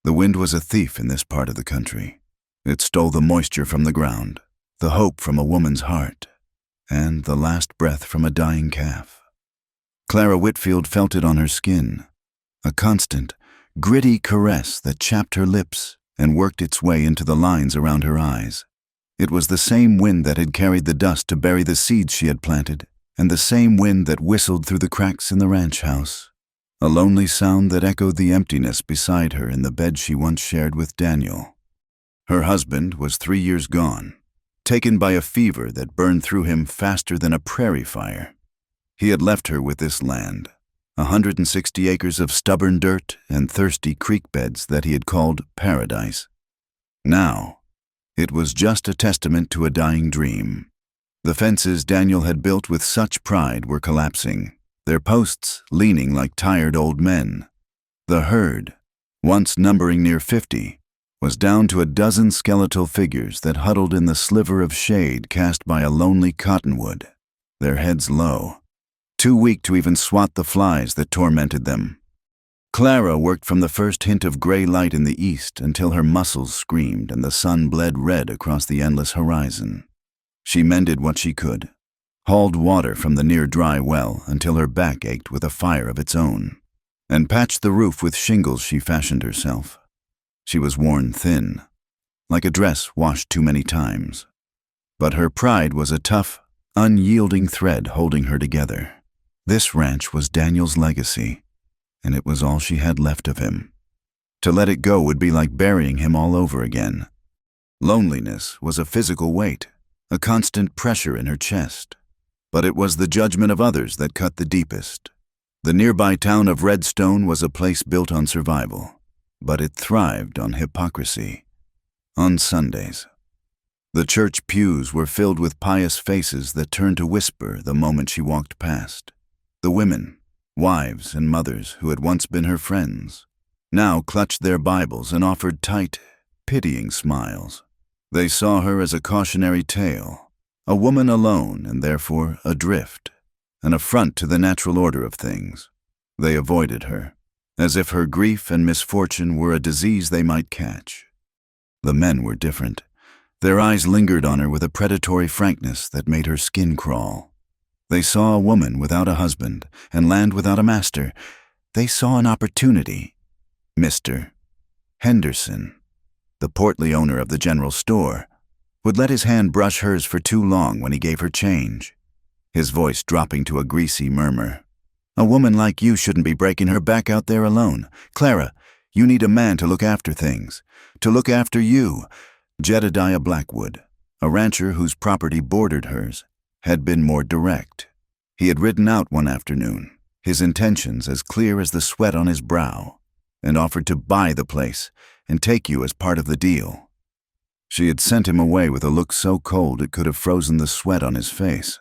The wind was a thief in this part of the country. It stole the moisture from the ground, the hope from a woman's heart, and the last breath from a dying calf. Clara Whitfield felt it on her skin, a constant, gritty caress that chapped her lips and worked its way into the lines around her eyes. It was the same wind that had carried the dust to bury the seeds she had planted, and the same wind that whistled through the cracks in the ranch house, a lonely sound that echoed the emptiness beside her in the bed she once shared with Daniel. Her husband was 3 years gone, taken by a fever that burned through him faster than a prairie fire. He had left her with this land, 160 acres of stubborn dirt and thirsty creek beds that he had called paradise. Now, it was just a testament to a dying dream. The fences Daniel had built with such pride were collapsing, their posts leaning like tired old men. The herd, once numbering near 50, was down to a dozen skeletal figures that huddled in the sliver of shade cast by a lonely cottonwood, their heads low, too weak to even swat the flies that tormented them. Clara worked from the first hint of gray light in the east until her muscles screamed and the sun bled red across the endless horizon. She mended what she could, hauled water from the near-dry well until her back ached with a fire of its own, and patched the roof with shingles she fashioned herself. She was worn thin, like a dress washed too many times. But her pride was a tough, unyielding thread holding her together. This ranch was Daniel's legacy, and it was all she had left of him. To let it go would be like burying him all over again. Loneliness was a physical weight, a constant pressure in her chest. But it was the judgment of others that cut the deepest. The nearby town of Redstone was a place built on survival, but it thrived on hypocrisy. On Sundays, the church pews were filled with pious faces that turned to whisper the moment she walked past. The women, wives and mothers who had once been her friends, now clutched their Bibles and offered tight, pitying smiles. They saw her as a cautionary tale, a woman alone and therefore adrift, an affront to the natural order of things. They avoided her, as if her grief and misfortune were a disease they might catch. The men were different. Their eyes lingered on her with a predatory frankness that made her skin crawl. They saw a woman without a husband and land without a master. They saw an opportunity. Mr. Henderson, the portly owner of the general store, would let his hand brush hers for too long when he gave her change, his voice dropping to a greasy murmur. A woman like you shouldn't be breaking her back out there alone. Clara, you need a man to look after things, to look after you. Jedediah Blackwood, a rancher whose property bordered hers, had been more direct. He had ridden out one afternoon, his intentions as clear as the sweat on his brow, and offered to buy the place and take you as part of the deal. She had sent him away with a look so cold it could have frozen the sweat on his face.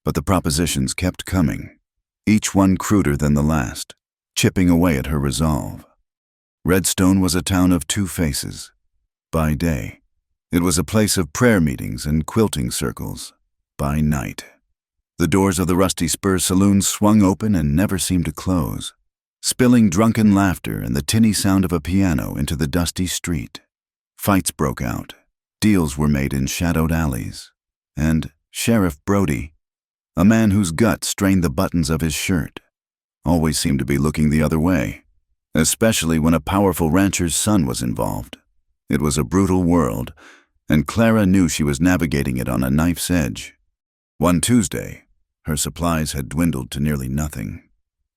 But the propositions kept coming, each one cruder than the last, chipping away at her resolve. Redstone was a town of two faces. By day, it was a place of prayer meetings and quilting circles. By night, the doors of the Rusty Spur saloon swung open and never seemed to close, spilling drunken laughter and the tinny sound of a piano into the dusty street. Fights broke out. Deals were made in shadowed alleys. And Sheriff Brody, a man whose gut strained the buttons of his shirt, always seemed to be looking the other way, especially when a powerful rancher's son was involved. It was a brutal world, and Clara knew she was navigating it on a knife's edge. One Tuesday, her supplies had dwindled to nearly nothing.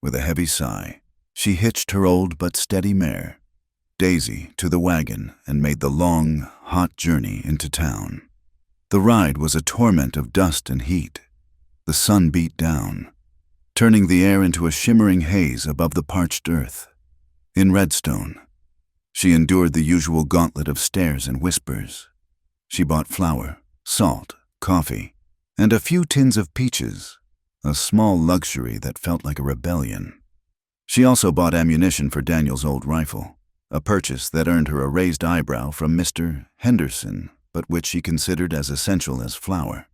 With a heavy sigh, she hitched her old but steady mare, Daisy, to the wagon and made the long, hot journey into town. The ride was a torment of dust and heat. The sun beat down, turning the air into a shimmering haze above the parched earth. In Redstone, she endured the usual gauntlet of stares and whispers. She bought flour, salt, coffee, and a few tins of peaches, a small luxury that felt like a rebellion. She also bought ammunition for Daniel's old rifle, a purchase that earned her a raised eyebrow from Mr. Henderson, but which she considered as essential as flour.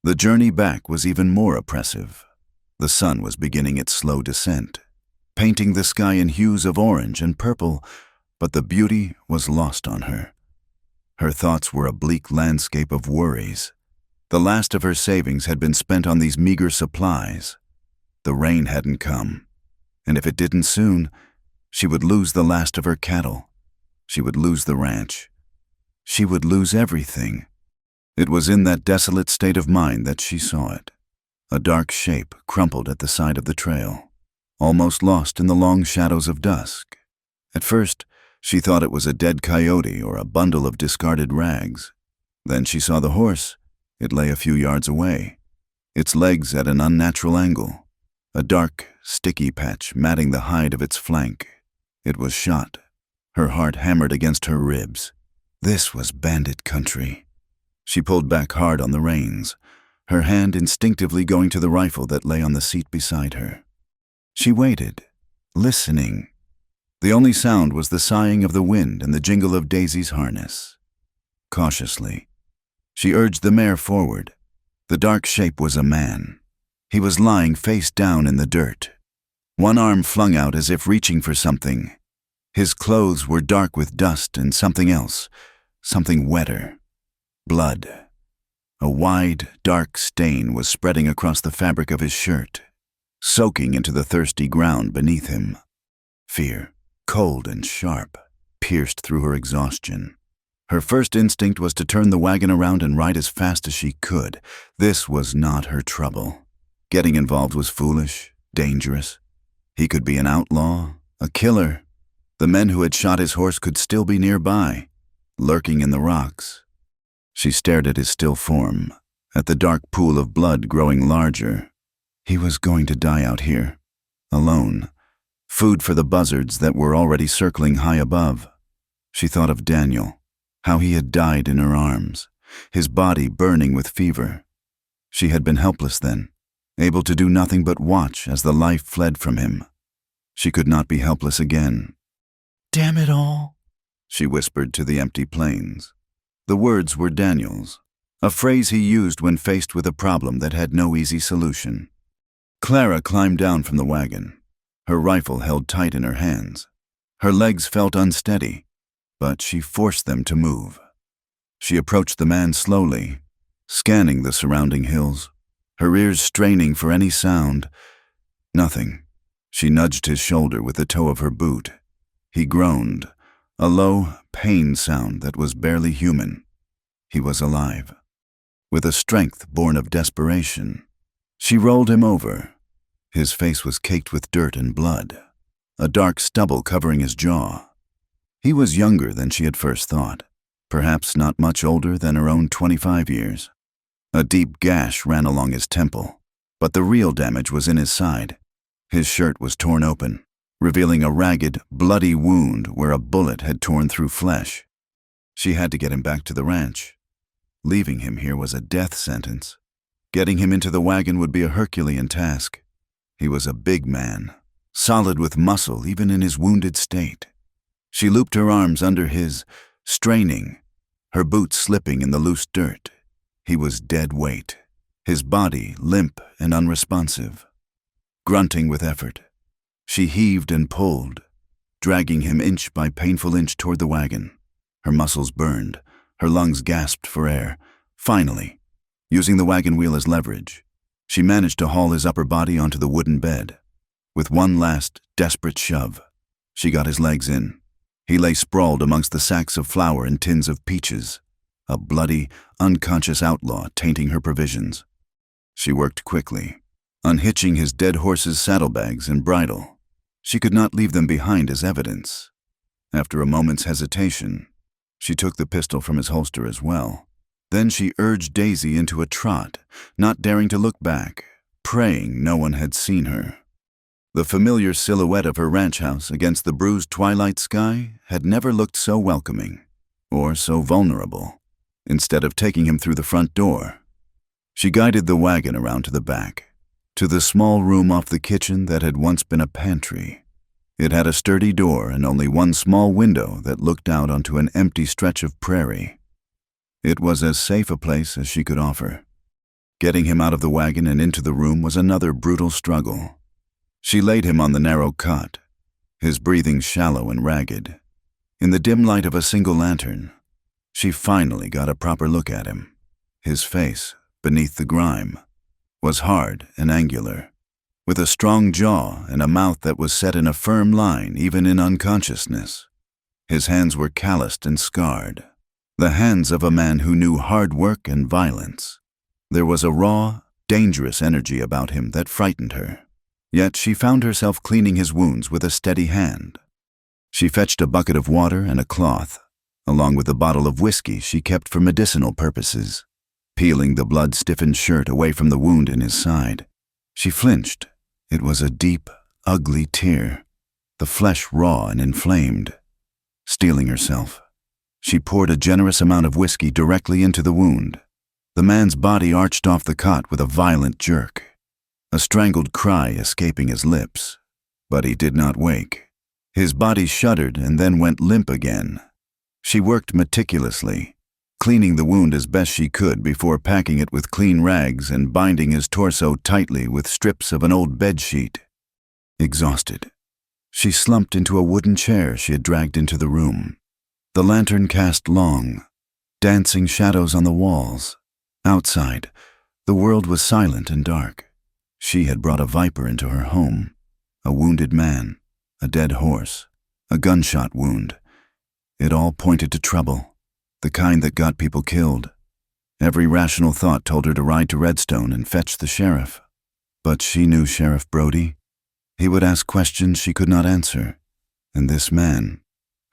The journey back was even more oppressive. The sun was beginning its slow descent, painting the sky in hues of orange and purple, but the beauty was lost on her. Her thoughts were a bleak landscape of worries. The last of her savings had been spent on these meager supplies. The rain hadn't come, and if it didn't soon, she would lose the last of her cattle. She would lose the ranch. She would lose everything. It was in that desolate state of mind that she saw it. A dark shape crumpled at the side of the trail, almost lost in the long shadows of dusk. At first, she thought it was a dead coyote or a bundle of discarded rags. Then she saw the horse. It lay a few yards away, its legs at an unnatural angle, a dark, sticky patch matting the hide of its flank. It was shot. Her heart hammered against her ribs. This was bandit country. She pulled back hard on the reins, her hand instinctively going to the rifle that lay on the seat beside her. She waited, listening. The only sound was the sighing of the wind and the jingle of Daisy's harness. Cautiously, she urged the mare forward. The dark shape was a man. He was lying face down in the dirt, one arm flung out as if reaching for something. His clothes were dark with dust and something else, something wetter. Blood. A wide, dark stain was spreading across the fabric of his shirt, soaking into the thirsty ground beneath him. Fear, cold and sharp, pierced through her exhaustion. Her first instinct was to turn the wagon around and ride as fast as she could. This was not her trouble. Getting involved was foolish, dangerous. He could be an outlaw, a killer. The men who had shot his horse could still be nearby, lurking in the rocks. She stared at his still form, at the dark pool of blood growing larger. He was going to die out here, alone, food for the buzzards that were already circling high above. She thought of Daniel, how he had died in her arms, his body burning with fever. She had been helpless then, able to do nothing but watch as the life fled from him. She could not be helpless again. "Damn it all," she whispered to the empty plains. The words were Daniel's, a phrase he used when faced with a problem that had no easy solution. Clara climbed down from the wagon, her rifle held tight in her hands. Her legs felt unsteady, but she forced them to move. She approached the man slowly, scanning the surrounding hills, her ears straining for any sound. Nothing. She nudged his shoulder with the toe of her boot. He groaned, a low, pain sound that was barely human. He was alive, with a strength born of desperation. She rolled him over. His face was caked with dirt and blood, a dark stubble covering his jaw. He was younger than she had first thought, perhaps not much older than her own 25 years. A deep gash ran along his temple, but the real damage was in his side. His shirt was torn open, revealing a ragged, bloody wound where a bullet had torn through flesh. She had to get him back to the ranch. Leaving him here was a death sentence. Getting him into the wagon would be a Herculean task. He was a big man, solid with muscle even in his wounded state. She looped her arms under his, straining, her boots slipping in the loose dirt. He was dead weight, his body limp and unresponsive. Grunting with effort, she heaved and pulled, dragging him inch by painful inch toward the wagon. Her muscles burned, her lungs gasped for air. Finally, using the wagon wheel as leverage, she managed to haul his upper body onto the wooden bed. With one last, desperate shove, she got his legs in. He lay sprawled amongst the sacks of flour and tins of peaches, a bloody, unconscious outlaw tainting her provisions. She worked quickly, unhitching his dead horse's saddlebags and bridle. She could not leave them behind as evidence. After a moment's hesitation, she took the pistol from his holster as well. Then she urged Daisy into a trot, not daring to look back, praying no one had seen her. The familiar silhouette of her ranch house against the bruised twilight sky had never looked so welcoming, or so vulnerable. Instead of taking him through the front door, she guided the wagon around to the back, to the small room off the kitchen that had once been a pantry. It had a sturdy door and only one small window that looked out onto an empty stretch of prairie. It was as safe a place as she could offer. Getting him out of the wagon and into the room was another brutal struggle. She laid him on the narrow cot, his breathing shallow and ragged. In the dim light of a single lantern, she finally got a proper look at him. His face, beneath the grime, was hard and angular, with a strong jaw and a mouth that was set in a firm line even in unconsciousness. His hands were calloused and scarred, the hands of a man who knew hard work and violence. There was a raw, dangerous energy about him that frightened her. Yet she found herself cleaning his wounds with a steady hand. She fetched a bucket of water and a cloth, along with a bottle of whiskey she kept for medicinal purposes. Peeling the blood-stiffened shirt away from the wound in his side, she flinched. It was a deep, ugly tear, the flesh raw and inflamed. Steeling herself, she poured a generous amount of whiskey directly into the wound. The man's body arched off the cot with a violent jerk, a strangled cry escaping his lips. But he did not wake. His body shuddered and then went limp again. She worked meticulously, cleaning the wound as best she could before packing it with clean rags and binding his torso tightly with strips of an old bedsheet. Exhausted, she slumped into a wooden chair she had dragged into the room. The lantern cast long, dancing shadows on the walls. Outside, the world was silent and dark. She had brought a viper into her home, a wounded man, a dead horse, a gunshot wound. It all pointed to trouble, the kind that got people killed. Every rational thought told her to ride to Redstone and fetch the sheriff. But she knew Sheriff Brody. He would ask questions she could not answer, and this man,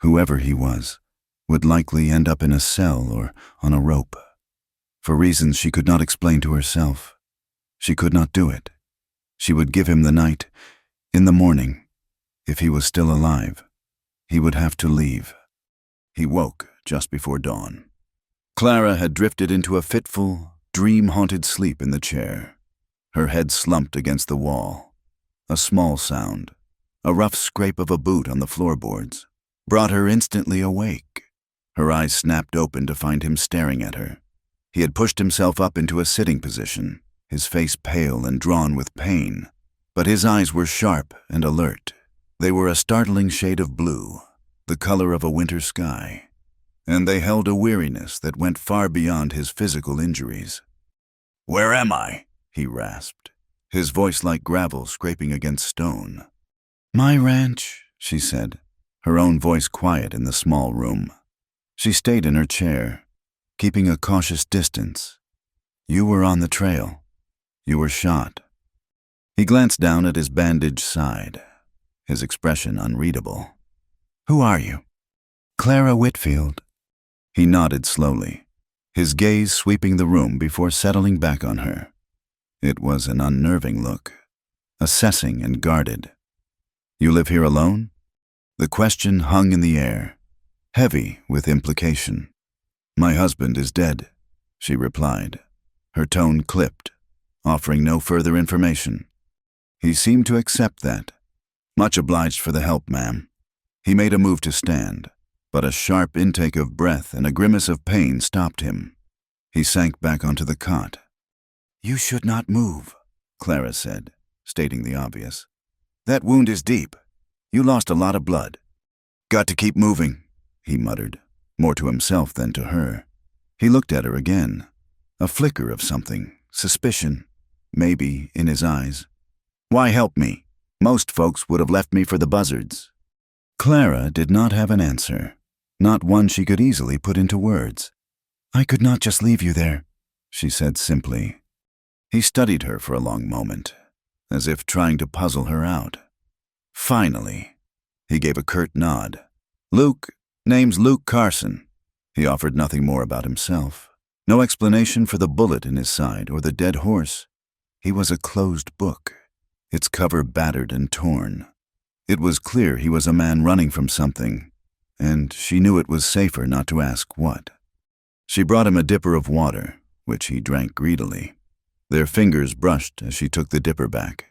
whoever he was, would likely end up in a cell or on a rope. For reasons she could not explain to herself, she could not do it. She would give him the night. In the morning, if he was still alive, he would have to leave. He woke just before dawn. Clara had drifted into a fitful, dream-haunted sleep in the chair. Her head slumped against the wall. A small sound, a rough scrape of a boot on the floorboards, brought her instantly awake. Her eyes snapped open to find him staring at her. He had pushed himself up into a sitting position, his face pale and drawn with pain, but his eyes were sharp and alert. They were a startling shade of blue, the color of a winter sky, and they held a weariness that went far beyond his physical injuries. "Where am I?" he rasped, his voice like gravel scraping against stone. "My ranch," she said, her own voice quiet in the small room. She stayed in her chair, keeping a cautious distance. "You were on the trail. You were shot." He glanced down at his bandaged side, his expression unreadable. "Who are you?" "Clara Whitfield." He nodded slowly, his gaze sweeping the room before settling back on her. It was an unnerving look, assessing and guarded. "You live here alone?" The question hung in the air, heavy with implication. "My husband is dead," she replied, her tone clipped, offering no further information. He seemed to accept that. "Much obliged for the help, ma'am." He made a move to stand, but a sharp intake of breath and a grimace of pain stopped him. He sank back onto the cot. "You should not move," Clara said, stating the obvious. "That wound is deep. You lost a lot of blood." "Got to keep moving," he muttered, more to himself than to her. He looked at her again, a flicker of something, suspicion, maybe, in his eyes. "Why help me? Most folks would have left me for the buzzards." Clara did not have an answer, not one she could easily put into words. "I could not just leave you there," she said simply. He studied her for a long moment, as if trying to puzzle her out. Finally, he gave a curt nod. "Luke, name's Luke Carson." He offered nothing more about himself. No explanation for the bullet in his side or the dead horse. He was a closed book, its cover battered and torn. It was clear he was a man running from something, and she knew it was safer not to ask what. She brought him a dipper of water, which he drank greedily. Their fingers brushed as she took the dipper back.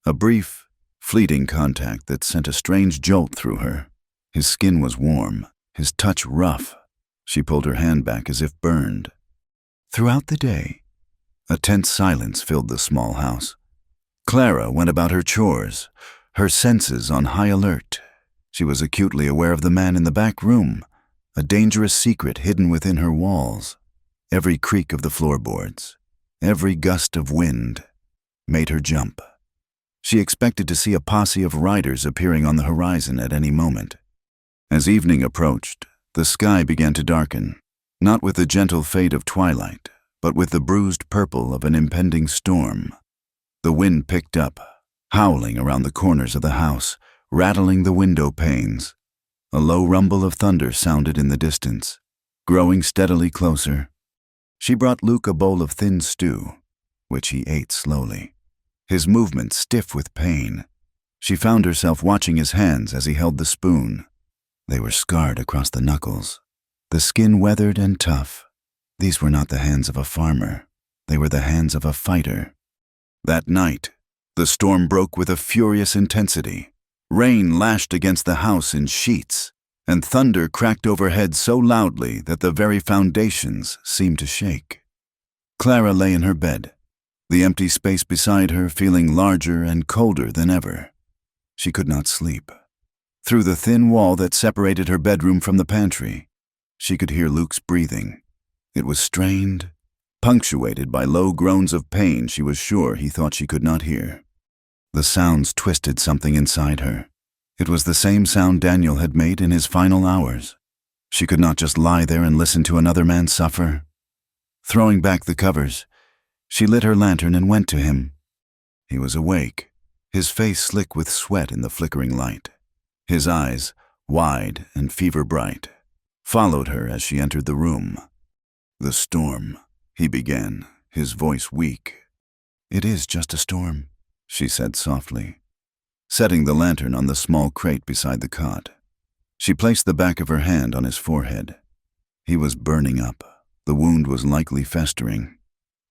A brief, fleeting contact that sent a strange jolt through her. His skin was warm, his touch rough. She pulled her hand back as if burned. Throughout the day, a tense silence filled the small house. Clara went about her chores, her senses on high alert. She was acutely aware of the man in the back room, a dangerous secret hidden within her walls. Every creak of the floorboards, every gust of wind, made her jump. She expected to see a posse of riders appearing on the horizon at any moment. As evening approached, the sky began to darken, not with the gentle fade of twilight, but with the bruised purple of an impending storm. The wind picked up, howling around the corners of the house, rattling the window panes. A low rumble of thunder sounded in the distance, growing steadily closer. She brought Luke a bowl of thin stew, which he ate slowly, his movements stiff with pain. She found herself watching his hands as he held the spoon. They were scarred across the knuckles, the skin weathered and tough. These were not the hands of a farmer. They were the hands of a fighter. That night, the storm broke with a furious intensity. Rain lashed against the house in sheets, and thunder cracked overhead so loudly that the very foundations seemed to shake. Clara lay in her bed, the empty space beside her feeling larger and colder than ever. She could not sleep. Through the thin wall that separated her bedroom from the pantry, she could hear Luke's breathing. It was strained, punctuated by low groans of pain she was sure he thought she could not hear. The sounds twisted something inside her. It was the same sound Daniel had made in his final hours. She could not just lie there and listen to another man suffer. Throwing back the covers, she lit her lantern and went to him. He was awake, his face slick with sweat in the flickering light. His eyes, wide and fever-bright, followed her as she entered the room. "The storm," he began, his voice weak. "It is just a storm," she said softly, setting the lantern on the small crate beside the cot. She placed the back of her hand on his forehead. He was burning up. The wound was likely festering.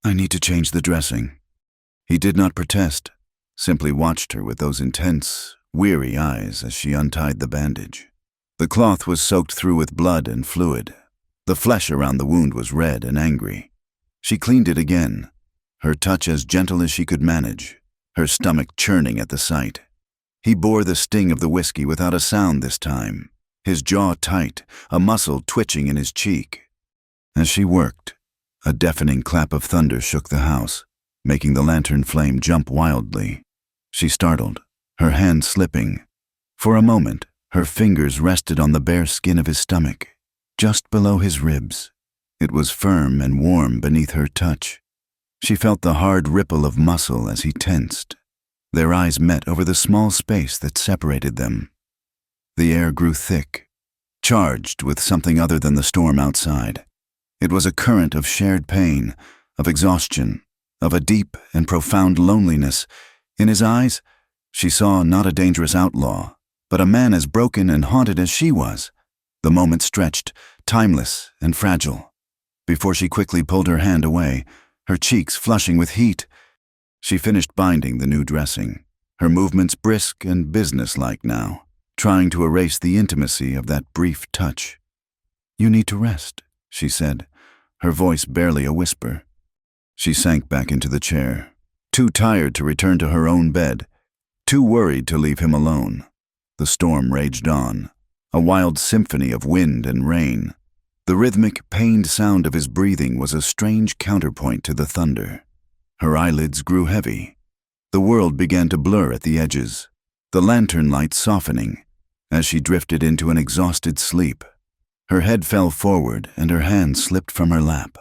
"I need to change the dressing." He did not protest, simply watched her with those intense, weary eyes as she untied the bandage. The cloth was soaked through with blood and fluid. The flesh around the wound was red and angry. She cleaned it again, her touch as gentle as she could manage, her stomach churning at the sight. He bore the sting of the whiskey without a sound this time, his jaw tight, a muscle twitching in his cheek. As she worked, a deafening clap of thunder shook the house, making the lantern flame jump wildly. She startled, her hand slipping. For a moment, her fingers rested on the bare skin of his stomach, just below his ribs. It was firm and warm beneath her touch. She felt the hard ripple of muscle as he tensed. Their eyes met over the small space that separated them. The air grew thick, charged with something other than the storm outside. It was a current of shared pain, of exhaustion, of a deep and profound loneliness. In his eyes, she saw not a dangerous outlaw, but a man as broken and haunted as she was. The moment stretched, timeless and fragile. Before she quickly pulled her hand away, her cheeks flushing with heat, she finished binding the new dressing, her movements brisk and businesslike now, trying to erase the intimacy of that brief touch. "You need to rest," she said, her voice barely a whisper. She sank back into the chair, too tired to return to her own bed, too worried to leave him alone. The storm raged on, a wild symphony of wind and rain. The rhythmic, pained sound of his breathing was a strange counterpoint to the thunder. Her eyelids grew heavy. The world began to blur at the edges, the lantern light softening as she drifted into an exhausted sleep. Her head fell forward and her hand slipped from her lap,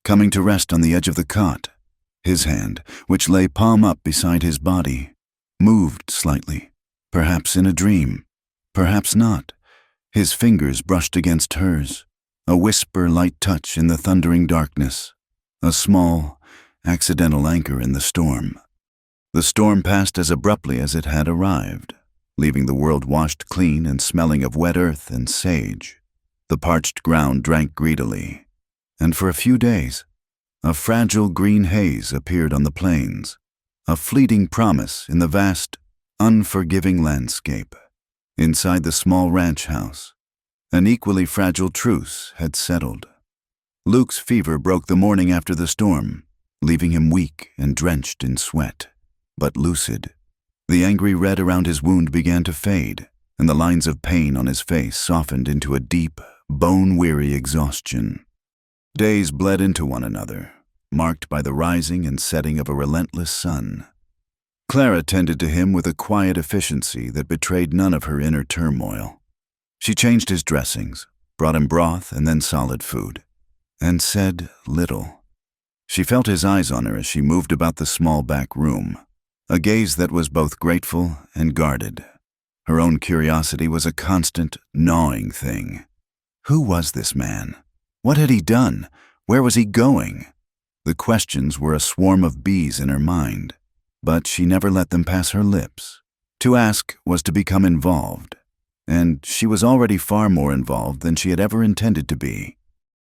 coming to rest on the edge of the cot. His hand, which lay palm up beside his body, moved slightly, perhaps in a dream, perhaps not. His fingers brushed against hers, a whisper-light touch in the thundering darkness, a small, accidental anchor in the storm. The storm passed as abruptly as it had arrived, leaving the world washed clean and smelling of wet earth and sage. The parched ground drank greedily, and for a few days, a fragile green haze appeared on the plains, a fleeting promise in the vast, unforgiving landscape. Inside the small ranch house, an equally fragile truce had settled. Luke's fever broke the morning after the storm, leaving him weak and drenched in sweat, but lucid. The angry red around his wound began to fade, and the lines of pain on his face softened into a deep, bone-weary exhaustion. Days bled into one another, marked by the rising and setting of a relentless sun. Clara tended to him with a quiet efficiency that betrayed none of her inner turmoil. She changed his dressings, brought him broth and then solid food, and said little. She felt his eyes on her as she moved about the small back room, a gaze that was both grateful and guarded. Her own curiosity was a constant, gnawing thing. Who was this man? What had he done? Where was he going? The questions were a swarm of bees in her mind, but she never let them pass her lips. To ask was to become involved, and she was already far more involved than she had ever intended to be.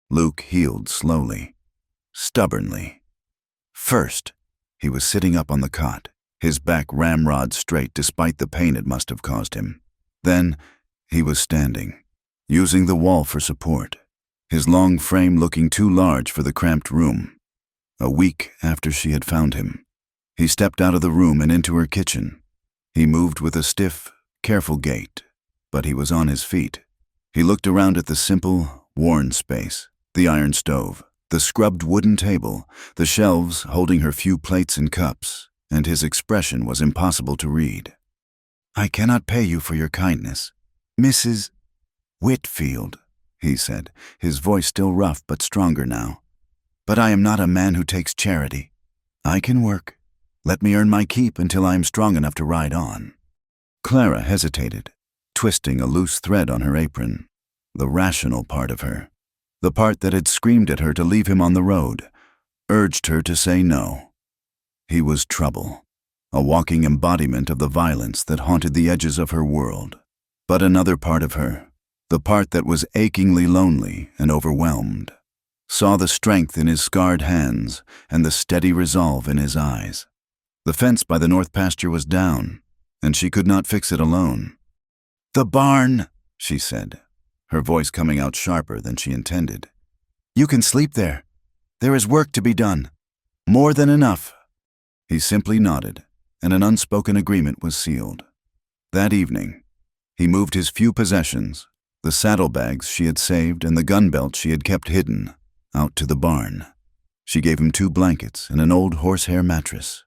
Luke healed slowly, stubbornly. First, he was sitting up on the cot, his back ramrod straight despite the pain it must have caused him. Then, he was standing, using the wall for support, his long frame looking too large for the cramped room. A week after she had found him, he stepped out of the room and into her kitchen. He moved with a stiff, careful gait, but he was on his feet. He looked around at the simple, worn space, the iron stove, the scrubbed wooden table, the shelves holding her few plates and cups, and his expression was impossible to read. "I cannot pay you for your kindness, Mrs. Whitfield," he said, his voice still rough but stronger now. "But I am not a man who takes charity. I can work. Let me earn my keep until I am strong enough to ride on." Clara hesitated, twisting a loose thread on her apron. The rational part of her, the part that had screamed at her to leave him on the road, urged her to say no. He was trouble, a walking embodiment of the violence that haunted the edges of her world. But another part of her, the part that was achingly lonely and overwhelmed, saw the strength in his scarred hands and the steady resolve in his eyes. The fence by the north pasture was down, and she could not fix it alone. "The barn," she said, her voice coming out sharper than she intended. "You can sleep there. There is work to be done. More than enough." He simply nodded, and an unspoken agreement was sealed. That evening, he moved his few possessions, the saddlebags she had saved and the gun belt she had kept hidden, out to the barn. She gave him 2 blankets and an old horsehair mattress.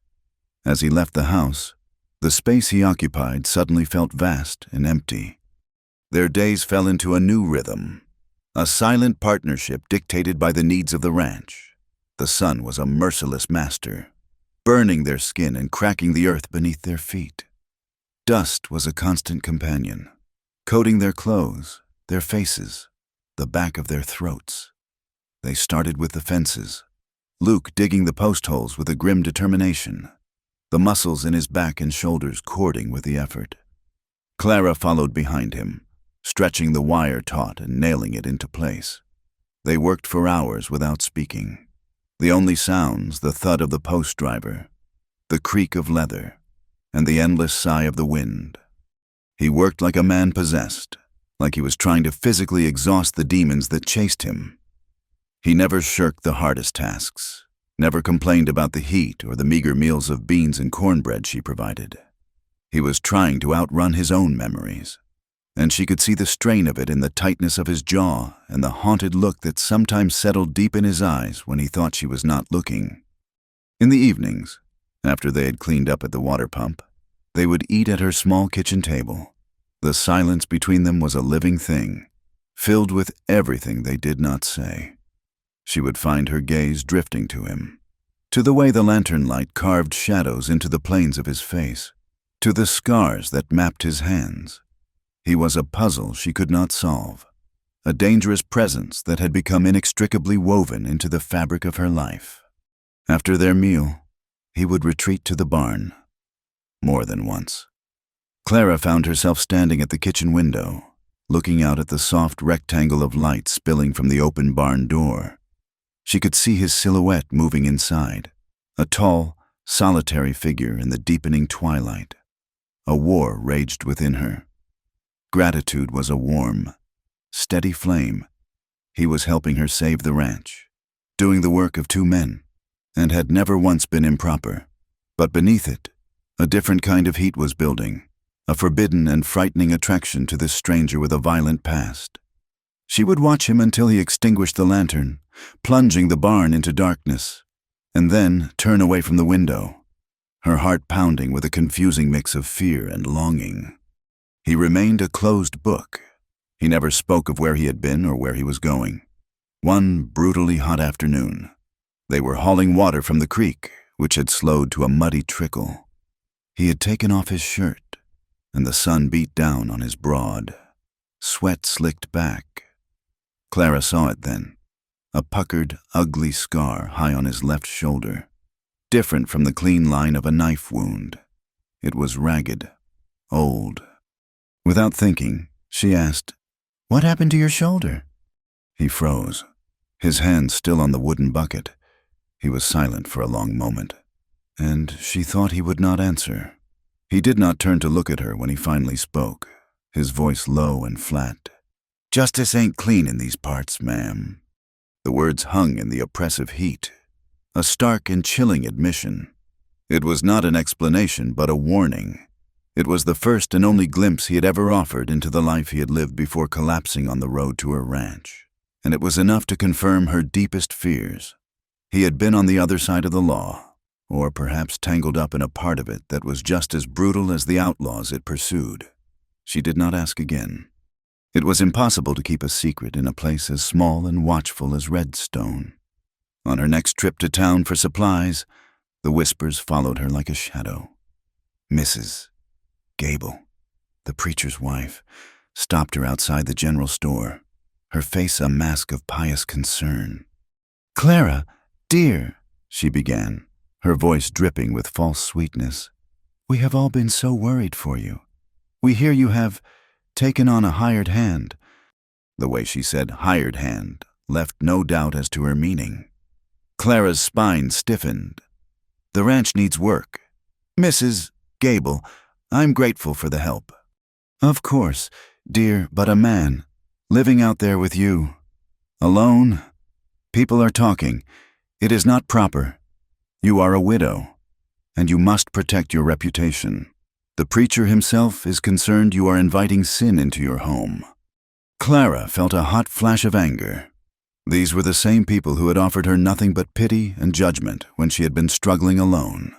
As he left the house, the space he occupied suddenly felt vast and empty. Their days fell into a new rhythm, a silent partnership dictated by the needs of the ranch. The sun was a merciless master, burning their skin and cracking the earth beneath their feet. Dust was a constant companion, coating their clothes, their faces, the back of their throats. They started with the fences, Luke digging the post holes with a grim determination, the muscles in his back and shoulders cording with the effort. Clara followed behind him, stretching the wire taut and nailing it into place. They worked for hours without speaking. The only sounds, the thud of the post driver, the creak of leather, and the endless sigh of the wind. He worked like a man possessed, like he was trying to physically exhaust the demons that chased him. He never shirked the hardest tasks, never complained about the heat or the meager meals of beans and cornbread she provided. He was trying to outrun his own memories, and she could see the strain of it in the tightness of his jaw and the haunted look that sometimes settled deep in his eyes when he thought she was not looking. In the evenings, after they had cleaned up at the water pump, they would eat at her small kitchen table. The silence between them was a living thing, filled with everything they did not say. She would find her gaze drifting to him, to the way the lantern light carved shadows into the planes of his face, to the scars that mapped his hands. He was a puzzle she could not solve, a dangerous presence that had become inextricably woven into the fabric of her life. After their meal, he would retreat to the barn. More than once. Clara found herself standing at the kitchen window, looking out at the soft rectangle of light spilling from the open barn door. She could see his silhouette moving inside, a tall, solitary figure in the deepening twilight. A war raged within her. Gratitude was a warm, steady flame. He was helping her save the ranch, doing the work of 2 men, and had never once been improper. But beneath it, a different kind of heat was building, a forbidden and frightening attraction to this stranger with a violent past. She would watch him until he extinguished the lantern, plunging the barn into darkness, and then turn away from the window, her heart pounding with a confusing mix of fear and longing. He remained a closed book. He never spoke of where he had been or where he was going. One brutally hot afternoon, they were hauling water from the creek, which had slowed to a muddy trickle. He had taken off his shirt, and the sun beat down on his broad. Sweat slicked back. Clara saw it then, a puckered, ugly scar high on his left shoulder, different from the clean line of a knife wound. It was ragged, old. Without thinking, she asked, "What happened to your shoulder?" He froze, his hand still on the wooden bucket. He was silent for a long moment, and she thought he would not answer. He did not turn to look at her when he finally spoke, his voice low and flat. "Justice ain't clean in these parts, ma'am." The words hung in the oppressive heat, a stark and chilling admission. It was not an explanation, but a warning. It was the first and only glimpse he had ever offered into the life he had lived before collapsing on the road to her ranch, and it was enough to confirm her deepest fears. He had been on the other side of the law, or perhaps tangled up in a part of it that was just as brutal as the outlaws it pursued. She did not ask again. It was impossible to keep a secret in a place as small and watchful as Redstone. On her next trip to town for supplies, the whispers followed her like a shadow. Mrs. Gable, the preacher's wife, stopped her outside the general store, her face a mask of pious concern. "Clara, dear," she began, her voice dripping with false sweetness, "we have all been so worried for you. We hear you have taken on a hired hand." The way she said hired hand left no doubt as to her meaning. Clara's spine stiffened. "The ranch needs work. Mrs. Gable, I'm grateful for the help." "Of course, dear, but a man, living out there with you, alone, people are talking. It is not proper. You are a widow, and you must protect your reputation. The preacher himself is concerned you are inviting sin into your home." Clara felt a hot flash of anger. These were the same people who had offered her nothing but pity and judgment when she had been struggling alone.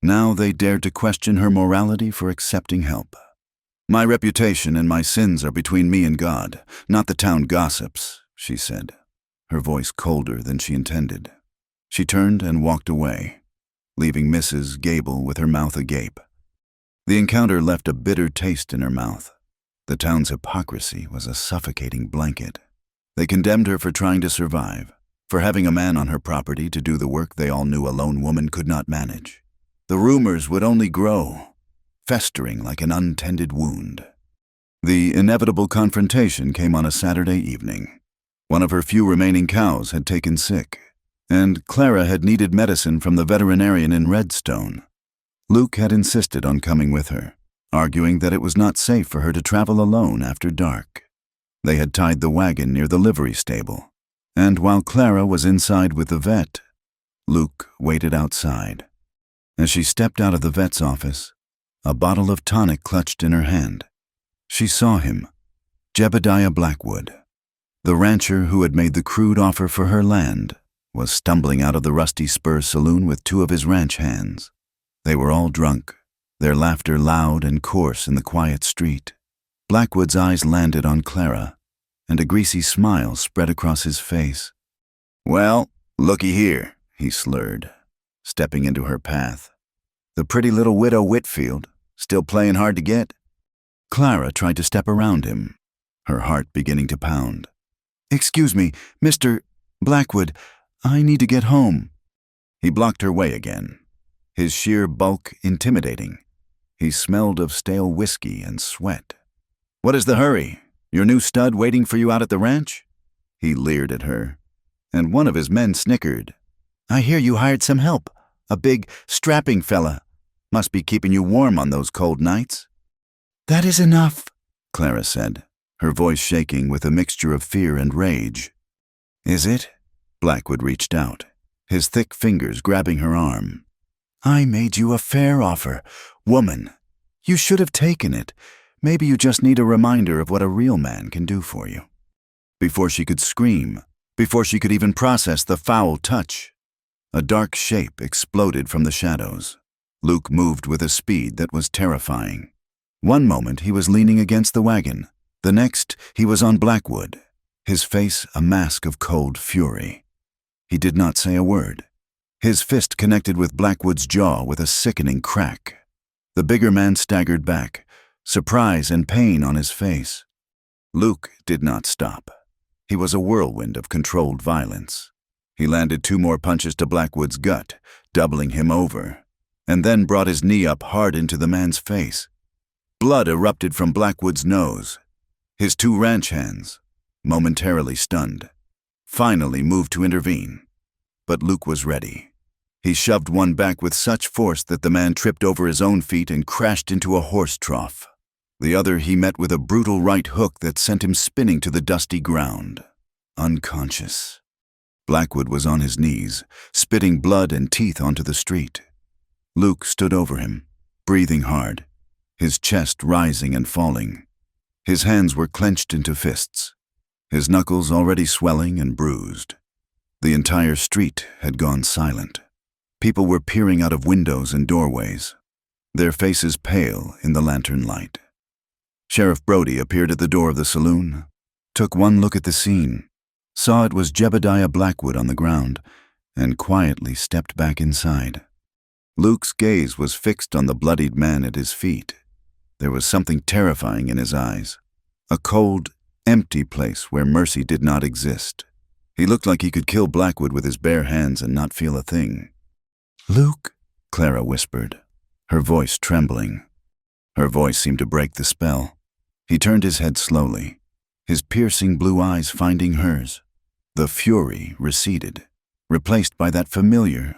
Now they dared to question her morality for accepting help. "My reputation and my sins are between me and God, not the town gossips," she said, her voice colder than she intended. She turned and walked away, leaving Mrs. Gable with her mouth agape. The encounter left a bitter taste in her mouth. The town's hypocrisy was a suffocating blanket. They condemned her for trying to survive, for having a man on her property to do the work they all knew a lone woman could not manage. The rumors would only grow, festering like an untended wound. The inevitable confrontation came on a Saturday evening. One of her few remaining cows had taken sick, and Clara had needed medicine from the veterinarian in Redstone. Luke had insisted on coming with her, arguing that it was not safe for her to travel alone after dark. They had tied the wagon near the livery stable, and while Clara was inside with the vet, Luke waited outside. As she stepped out of the vet's office, a bottle of tonic clutched in her hand, she saw him, Jebediah Blackwood. The rancher who had made the crude offer for her land was stumbling out of the Rusty Spur saloon with two of his ranch hands. They were all drunk, their laughter loud and coarse in the quiet street. Blackwood's eyes landed on Clara, and a greasy smile spread across his face. "Well, looky here," he slurred, stepping into her path. "The pretty little widow Whitfield, still playing hard to get?" Clara tried to step around him, her heart beginning to pound. "Excuse me, Mr. Blackwood, I need to get home." He blocked her way again, his sheer bulk intimidating. He smelled of stale whiskey and sweat. "What is the hurry? Your new stud waiting for you out at the ranch?" He leered at her, and one of his men snickered. "I hear you hired some help, a big, strapping fella. Must be keeping you warm on those cold nights." "That is enough," Clara said, her voice shaking with a mixture of fear and rage. "Is it?" Blackwood reached out, his thick fingers grabbing her arm. "I made you a fair offer. Woman, You should have taken it. Maybe you just need a reminder of what a real man can do for you." Before she could scream, before she could even process the foul touch, a dark shape exploded from the shadows. Luke moved with a speed that was terrifying. One moment he was leaning against the wagon. The next, he was on Blackwood, his face a mask of cold fury. He did not say a word. His fist connected with Blackwood's jaw with a sickening crack. The bigger man staggered back, surprise and pain on his face. Luke did not stop. He was a whirlwind of controlled violence. He landed 2 more punches to Blackwood's gut, doubling him over, and then brought his knee up hard into the man's face. Blood erupted from Blackwood's nose. His 2 ranch hands, momentarily stunned, finally moved to intervene. But Luke was ready. He shoved one back with such force that the man tripped over his own feet and crashed into a horse trough. The other he met with a brutal right hook that sent him spinning to the dusty ground, unconscious. Blackwood was on his knees, spitting blood and teeth onto the street. Luke stood over him, breathing hard, his chest rising and falling. His hands were clenched into fists, his knuckles already swelling and bruised. The entire street had gone silent. People were peering out of windows and doorways, their faces pale in the lantern light. Sheriff Brody appeared at the door of the saloon, took one look at the scene, saw it was Jebediah Blackwood on the ground, and quietly stepped back inside. Luke's gaze was fixed on the bloodied man at his feet. There was something terrifying in his eyes, a cold, empty place where mercy did not exist. He looked like he could kill Blackwood with his bare hands and not feel a thing. "Luke," Clara whispered, her voice trembling. Her voice seemed to break the spell. He turned his head slowly, his piercing blue eyes finding hers. The fury receded, replaced by that familiar,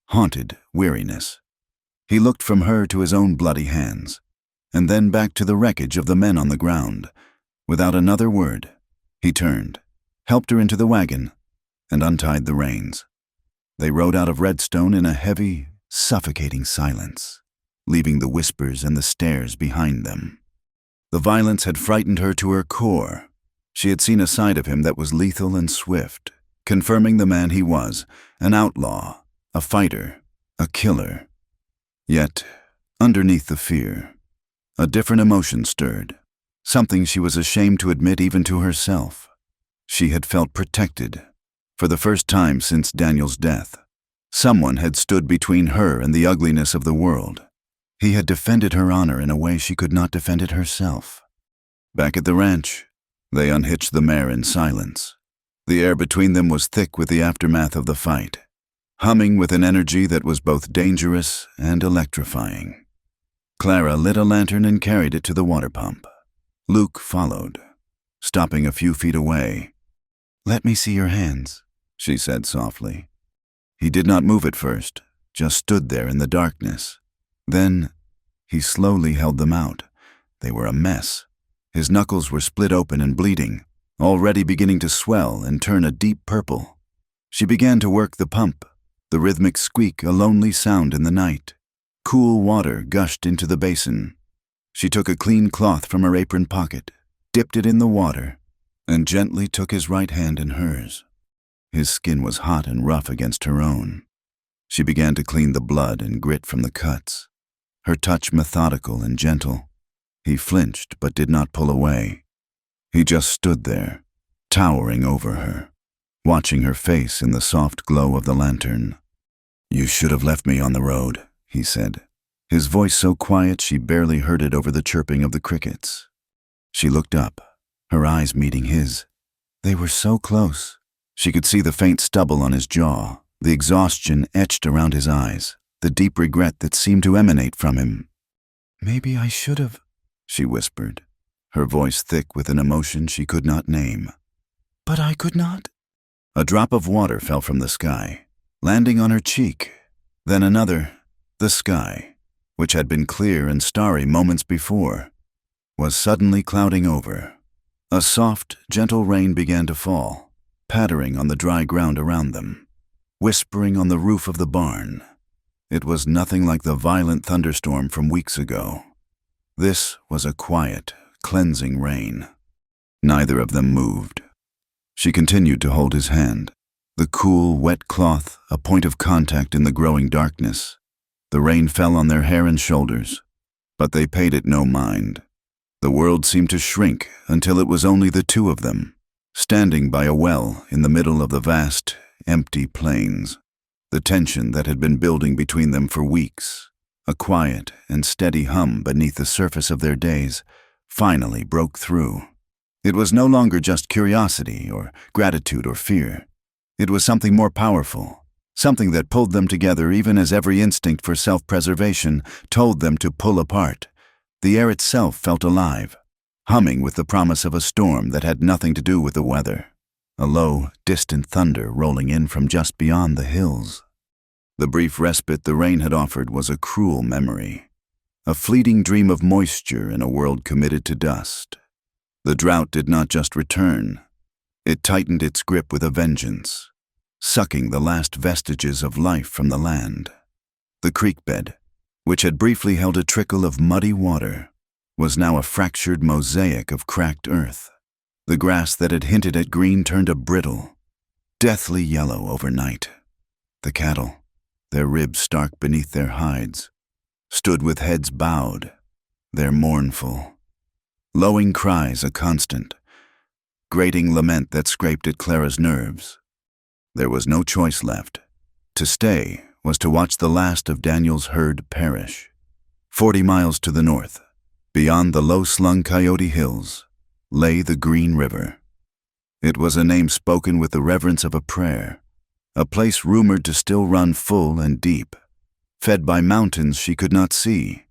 haunted weariness. He looked from her to his own bloody hands, and then back to the wreckage of the men on the ground. Without another word, he turned, helped her into the wagon, and untied the reins. They rode out of Redstone in a heavy, suffocating silence, leaving the whispers and the stares behind them. The violence had frightened her to her core. She had seen a side of him that was lethal and swift, confirming the man he was, an outlaw, a fighter, a killer. Yet, underneath the fear, a different emotion stirred, something she was ashamed to admit even to herself. She had felt protected. For the first time since Daniel's death, someone had stood between her and the ugliness of the world. He had defended her honor in a way she could not defend it herself. Back at the ranch, they unhitched the mare in silence. The air between them was thick with the aftermath of the fight, humming with an energy that was both dangerous and electrifying. Clara lit a lantern and carried it to the water pump. Luke followed, stopping a few feet away. "Let me see your hands," she said softly. He did not move at first, just stood there in the darkness. Then, he slowly held them out. They were a mess. His knuckles were split open and bleeding, already beginning to swell and turn a deep purple. She began to work the pump, the rhythmic squeak a lonely sound in the night. Cool water gushed into the basin. She took a clean cloth from her apron pocket, dipped it in the water, and gently took his right hand in hers. His skin was hot and rough against her own. She began to clean the blood and grit from the cuts, her touch methodical and gentle. He flinched but did not pull away. He just stood there, towering over her, watching her face in the soft glow of the lantern. "You should have left me on the road," he said, his voice so quiet she barely heard it over the chirping of the crickets. She looked up, her eyes meeting his. They were so close. She could see the faint stubble on his jaw, the exhaustion etched around his eyes, the deep regret that seemed to emanate from him. "Maybe I should have," she whispered, her voice thick with an emotion she could not name. "But I could not." A drop of water fell from the sky, landing on her cheek. Then another. The sky, which had been clear and starry moments before, was suddenly clouding over. A soft, gentle rain began to fall, pattering on the dry ground around them, whispering on the roof of the barn. It was nothing like the violent thunderstorm from weeks ago. This was a quiet, cleansing rain. Neither of them moved. She continued to hold his hand, the cool, wet cloth a point of contact in the growing darkness. The rain fell on their hair and shoulders, but they paid it no mind. The world seemed to shrink until it was only the two of them, standing by a well in the middle of the vast, empty plains. The tension that had been building between them for weeks, a quiet and steady hum beneath the surface of their days, finally broke through. It was no longer just curiosity or gratitude or fear. It was something more powerful, something that pulled them together even as every instinct for self-preservation told them to pull apart. The air itself felt alive, humming with the promise of a storm that had nothing to do with the weather. A low, distant thunder rolling in from just beyond the hills. The brief respite the rain had offered was a cruel memory, a fleeting dream of moisture in a world committed to dust. The drought did not just return. It tightened its grip with a vengeance, sucking the last vestiges of life from the land. The creek bed, which had briefly held a trickle of muddy water, was now a fractured mosaic of cracked earth. The grass that had hinted at green turned a brittle, deathly yellow overnight. The cattle, their ribs stark beneath their hides, stood with heads bowed, their mournful, lowing cries a constant, grating lament that scraped at Clara's nerves. There was no choice left. To stay was to watch the last of Daniel's herd perish. 40 miles to the north, beyond the low-slung Coyote Hills, lay the Green River. It was a name spoken with the reverence of a prayer, a place rumored to still run full and deep, fed by mountains she could not see.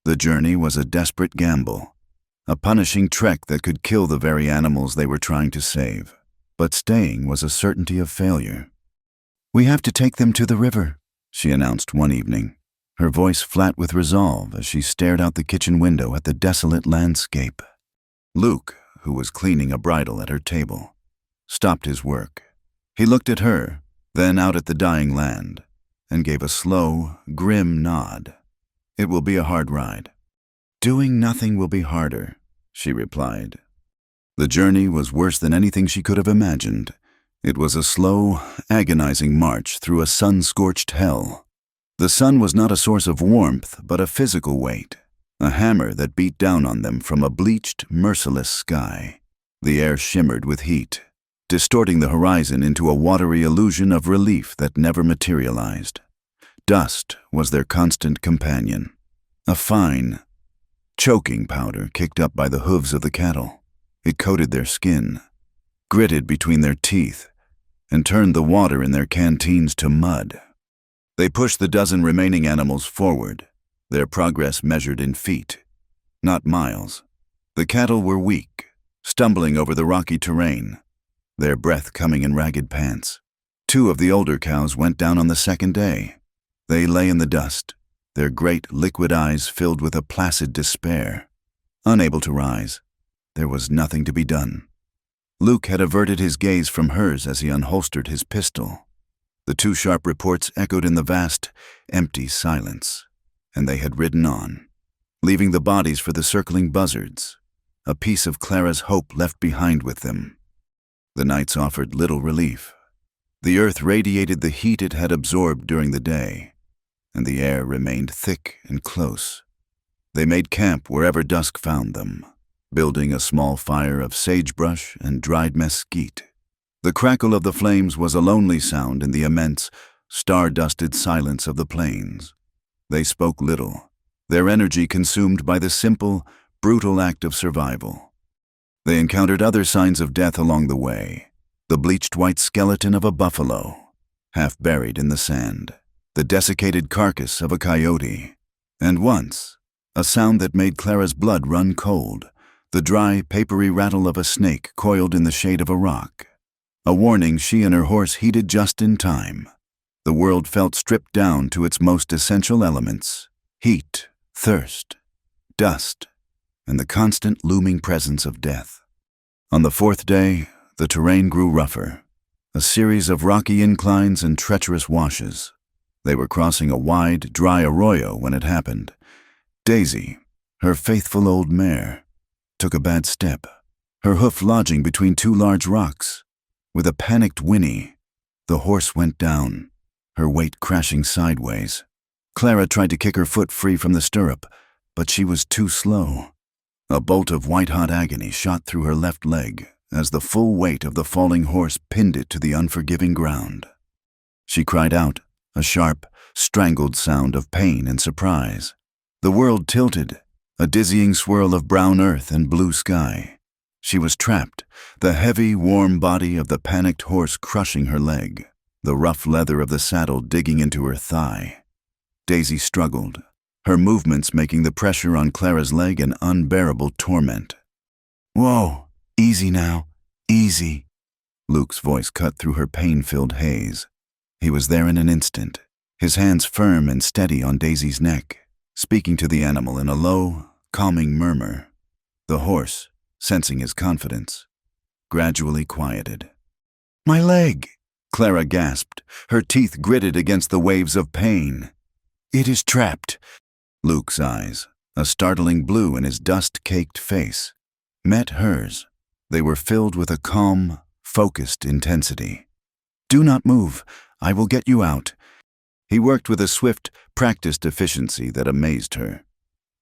The journey was a desperate gamble, a punishing trek that could kill the very animals they were trying to save. But staying was a certainty of failure. "We have to take them to the river," she announced one evening, her voice flat with resolve as she stared out the kitchen window at the desolate landscape. Luke, who was cleaning a bridle at her table, stopped his work. He looked at her, then out at the dying land, and gave a slow, grim nod. "It will be a hard ride." "Doing nothing will be harder," she replied. The journey was worse than anything she could have imagined. It was a slow, agonizing march through a sun-scorched hell. The sun was not a source of warmth, but a physical weight, a hammer that beat down on them from a bleached, merciless sky. The air shimmered with heat, distorting the horizon into a watery illusion of relief that never materialized. Dust was their constant companion, a fine, choking powder kicked up by the hooves of the cattle. It coated their skin, gritted between their teeth, and turned the water in their canteens to mud. They pushed the dozen remaining animals forward, their progress measured in feet, not miles. The cattle were weak, stumbling over the rocky terrain, their breath coming in ragged pants. 2 of the older cows went down on the second day. They lay in the dust, their great liquid eyes filled with a placid despair. Unable to rise, there was nothing to be done. Luke had averted his gaze from hers as he unholstered his pistol. The 2 sharp reports echoed in the vast, empty silence, and they had ridden on, leaving the bodies for the circling buzzards, a piece of Clara's hope left behind with them. The nights offered little relief. The earth radiated the heat it had absorbed during the day, and the air remained thick and close. They made camp wherever dusk found them, building a small fire of sagebrush and dried mesquite. The crackle of the flames was a lonely sound in the immense, star-dusted silence of the plains. They spoke little, their energy consumed by the simple, brutal act of survival. They encountered other signs of death along the way, the bleached white skeleton of a buffalo, half buried in the sand, the desiccated carcass of a coyote, and once, a sound that made Clara's blood run cold, the dry, papery rattle of a snake coiled in the shade of a rock. A warning she and her horse heeded just in time. The world felt stripped down to its most essential elements: heat, thirst, dust, and the constant looming presence of death. On the 4th day, the terrain grew rougher, a series of rocky inclines and treacherous washes. They were crossing a wide, dry arroyo when it happened. Daisy, Her faithful old mare took a bad step, her hoof lodging between two large rocks. With a panicked whinny, the horse went down, her weight crashing sideways. Clara tried to kick her foot free from the stirrup, but she was too slow. A bolt of white-hot agony shot through her left leg as the full weight of the falling horse pinned it to the unforgiving ground. She cried out, a sharp, strangled sound of pain and surprise. The world tilted, a dizzying swirl of brown earth and blue sky. She was trapped, the heavy, warm body of the panicked horse crushing her leg, the rough leather of the saddle digging into her thigh. Daisy struggled, her movements making the pressure on Clara's leg an unbearable torment. "Whoa, easy now, easy." Luke's voice cut through her pain-filled haze. He was there in an instant, his hands firm and steady on Daisy's neck, speaking to the animal in a low, calming murmur. The horse, sensing his confidence, gradually quieted. "My leg!" Clara gasped, her teeth gritted against the waves of pain. "It is trapped." Luke's eyes, a startling blue in his dust-caked face, met hers. They were filled with a calm, focused intensity. "Do not move. I will get you out." He worked with a swift, practiced efficiency that amazed her.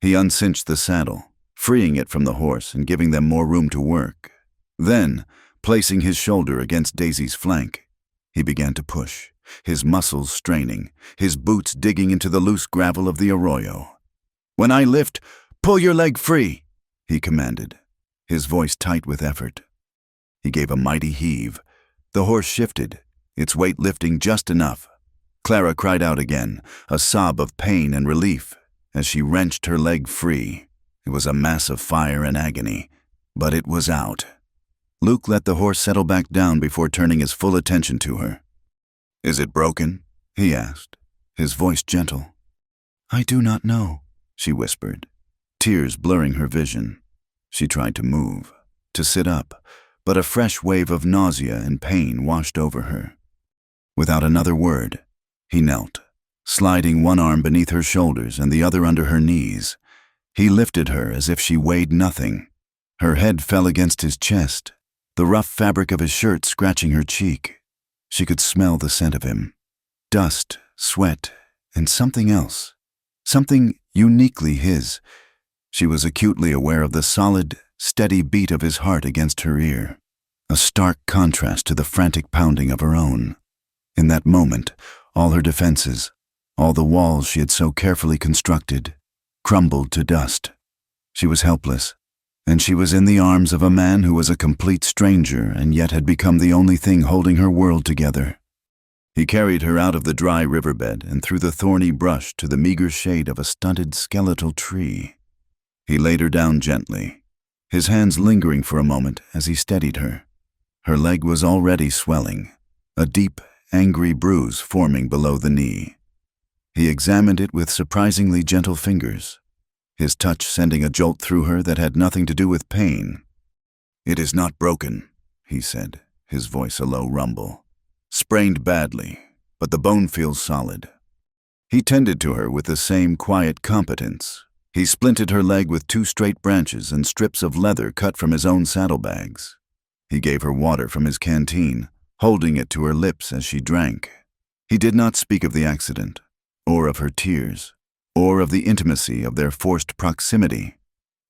He uncinched the saddle, freeing it from the horse and giving them more room to work. Then, placing his shoulder against Daisy's flank, he began to push, his muscles straining, his boots digging into the loose gravel of the arroyo. "When I lift, pull your leg free," he commanded, his voice tight with effort. He gave a mighty heave. The horse shifted, its weight lifting just enough. Clara cried out again, a sob of pain and relief, as she wrenched her leg free. It was a mass of fire and agony, but it was out. Luke let the horse settle back down before turning his full attention to her. "Is it broken?" he asked, his voice gentle. "I do not know," she whispered, tears blurring her vision. She tried to move, to sit up, but a fresh wave of nausea and pain washed over her. Without another word, he knelt, sliding one arm beneath her shoulders and the other under her knees. He lifted her as if she weighed nothing. Her head fell against his chest, the rough fabric of his shirt scratching her cheek. She could smell the scent of him. Dust, sweat, and something else. Something uniquely his. She was acutely aware of the solid, steady beat of his heart against her ear, a stark contrast to the frantic pounding of her own. In that moment, all her defenses, all the walls she had so carefully constructed, crumbled to dust. She was helpless, and she was in the arms of a man who was a complete stranger and yet had become the only thing holding her world together. He carried her out of the dry riverbed and through the thorny brush to the meager shade of a stunted skeletal tree. He laid her down gently, his hands lingering for a moment as he steadied her. Her leg was already swelling, a deep, angry bruise forming below the knee. He examined it with surprisingly gentle fingers, his touch sending a jolt through her that had nothing to do with pain. "It is not broken," he said, his voice a low rumble. "Sprained badly, but the bone feels solid." He tended to her with the same quiet competence. He splinted her leg with 2 straight branches and strips of leather cut from his own saddlebags. He gave her water from his canteen, holding it to her lips as she drank. He did not speak of the accident, or of her tears, or of the intimacy of their forced proximity.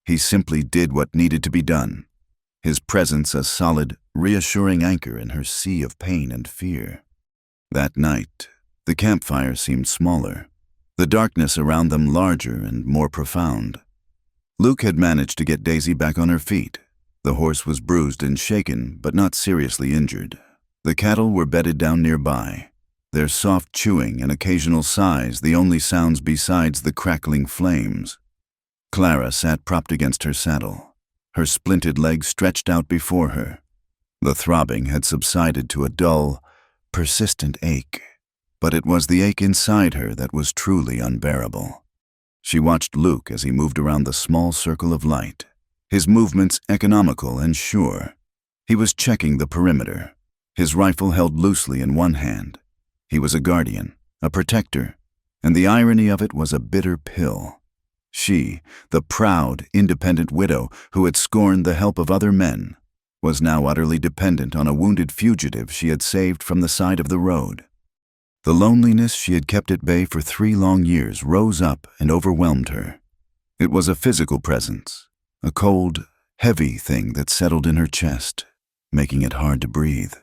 He simply did what needed to be done, his presence a solid, reassuring anchor in her sea of pain and fear. That night, the campfire seemed smaller, the darkness around them larger and more profound. Luke had managed to get Daisy back on her feet. The horse was bruised and shaken, but not seriously injured. The cattle were bedded down nearby, their soft chewing and occasional sighs the only sounds besides the crackling flames. Clara sat propped against her saddle, her splinted legs stretched out before her. The throbbing had subsided to a dull, persistent ache, but it was the ache inside her that was truly unbearable. She watched Luke as he moved around the small circle of light, his movements economical and sure. He was checking the perimeter, his rifle held loosely in one hand. He was a guardian, a protector, and the irony of it was a bitter pill. She, the proud, independent widow who had scorned the help of other men, was now utterly dependent on a wounded fugitive she had saved from the side of the road. The loneliness she had kept at bay for 3 long years rose up and overwhelmed her. It was a physical presence, a cold, heavy thing that settled in her chest, making it hard to breathe.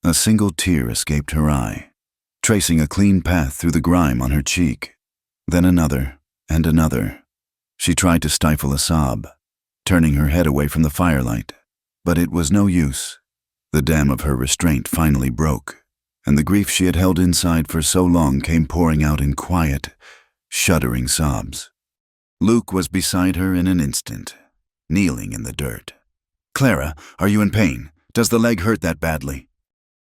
A single tear escaped her eye, tracing a clean path through the grime on her cheek. Then another, and another. She tried to stifle a sob, turning her head away from the firelight, but it was no use. The dam of her restraint finally broke, and the grief she had held inside for so long came pouring out in quiet, shuddering sobs. Luke was beside her in an instant, kneeling in the dirt. "Clara, are you in pain? Does the leg hurt that badly?"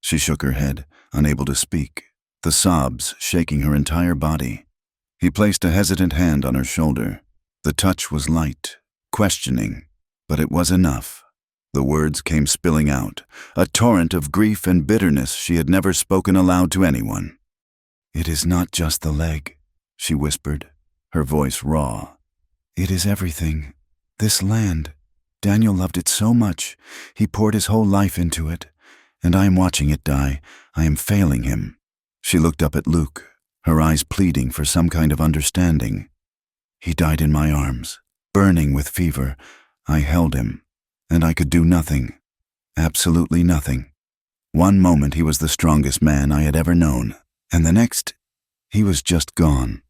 She shook her head, unable to speak, the sobs shaking her entire body. He placed a hesitant hand on her shoulder. The touch was light, questioning, but it was enough. The words came spilling out, a torrent of grief and bitterness she had never spoken aloud to anyone. "It is not just the leg," she whispered, her voice raw. "It is everything. This land. Daniel loved it so much. He poured his whole life into it, and I am watching it die. I am failing him." She looked up at Luke, her eyes pleading for some kind of understanding. "He died in my arms, burning with fever. I held him, and I could do nothing. Absolutely nothing. One moment he was the strongest man I had ever known, and the next, he was just gone."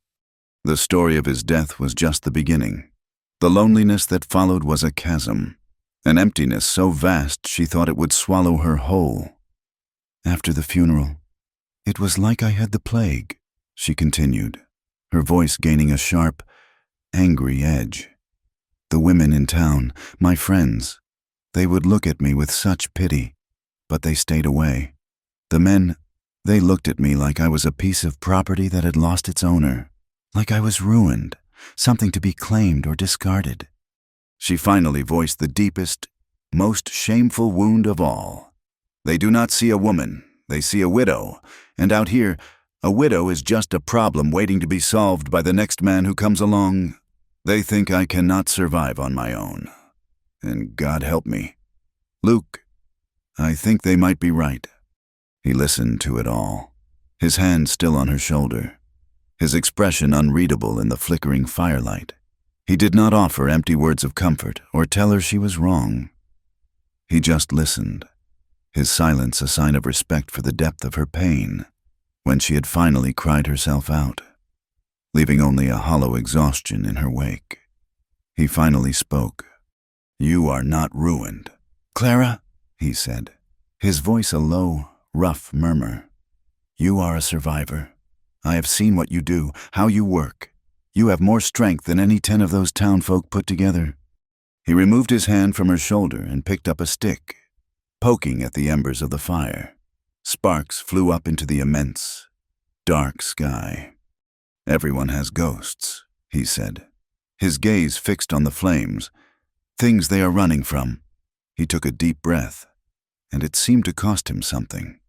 The story of his death was just the beginning. The loneliness that followed was a chasm, an emptiness so vast she thought it would swallow her whole. "After the funeral, it was like I had the plague," she continued, her voice gaining a sharp, angry edge. "The women in town, my friends, they would look at me with such pity, but they stayed away. The men, they looked at me like I was a piece of property that had lost its owner, like I was ruined, something to be claimed or discarded." She finally voiced the deepest, most shameful wound of all. "They do not see a woman, they see a widow, and out here, a widow is just a problem waiting to be solved by the next man who comes along. They think I cannot survive on my own. And God help me. Luke, I think they might be right." He listened to it all, his hand still on her shoulder, his expression unreadable in the flickering firelight. He did not offer empty words of comfort or tell her she was wrong. He just listened, his silence a sign of respect for the depth of her pain, when she had finally cried herself out, leaving only a hollow exhaustion in her wake. He finally spoke. "You are not ruined." "Clara," he said, his voice a low, rough murmur. "You are a survivor. I have seen what you do, how you work. You have more strength than any 10 of those townfolk put together." He removed his hand from her shoulder and picked up a stick, poking at the embers of the fire. Sparks flew up into the immense, dark sky. "Everyone has ghosts," he said, his gaze fixed on the flames, things they are running from. He took a deep breath, and it seemed to cost him something.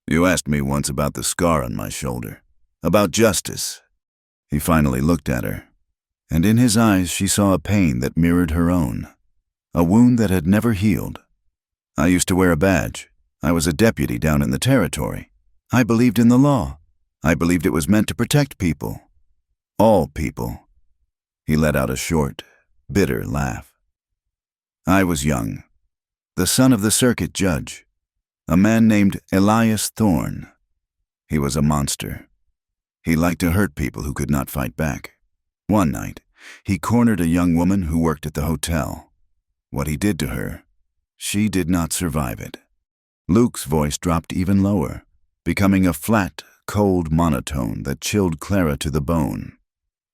"You asked me once about the scar on my shoulder, about justice." He finally looked at her, and in his eyes she saw a pain that mirrored her own, a wound that had never healed. "I used to wear a badge. I was a deputy down in the territory. I believed in the law. I believed it was meant to protect people. All people." He let out a short, bitter laugh. "I was young, the son of the circuit judge, a man named Elias Thorne. He was a monster. He liked to hurt people who could not fight back. One night, he cornered a young woman who worked at the hotel. What he did to her, she did not survive it." Luke's voice dropped even lower, becoming a flat, cold monotone that chilled Clara to the bone.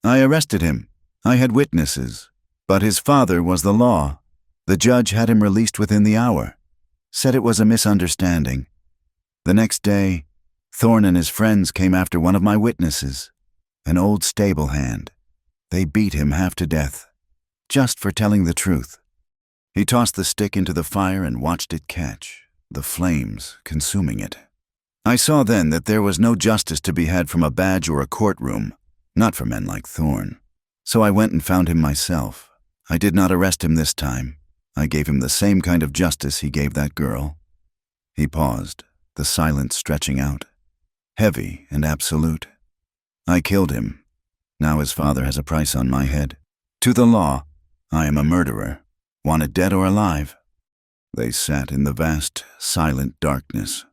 "I arrested him. I had witnesses. But his father was the law. The judge had him released within the hour. Said it was a misunderstanding. The next day, Thorne and his friends came after one of my witnesses, an old stable hand. They beat him half to death, just for telling the truth." He tossed the stick into the fire and watched it catch, the flames consuming it. "I saw then that there was no justice to be had from a badge or a courtroom, not for men like Thorne. So I went and found him myself. I did not arrest him this time. I gave him the same kind of justice he gave that girl." He paused, the silence stretching out, heavy and absolute. "I killed him. Now his father has a price on my head. To the law, I am a murderer, wanted dead or alive." They sat in the vast, silent darkness,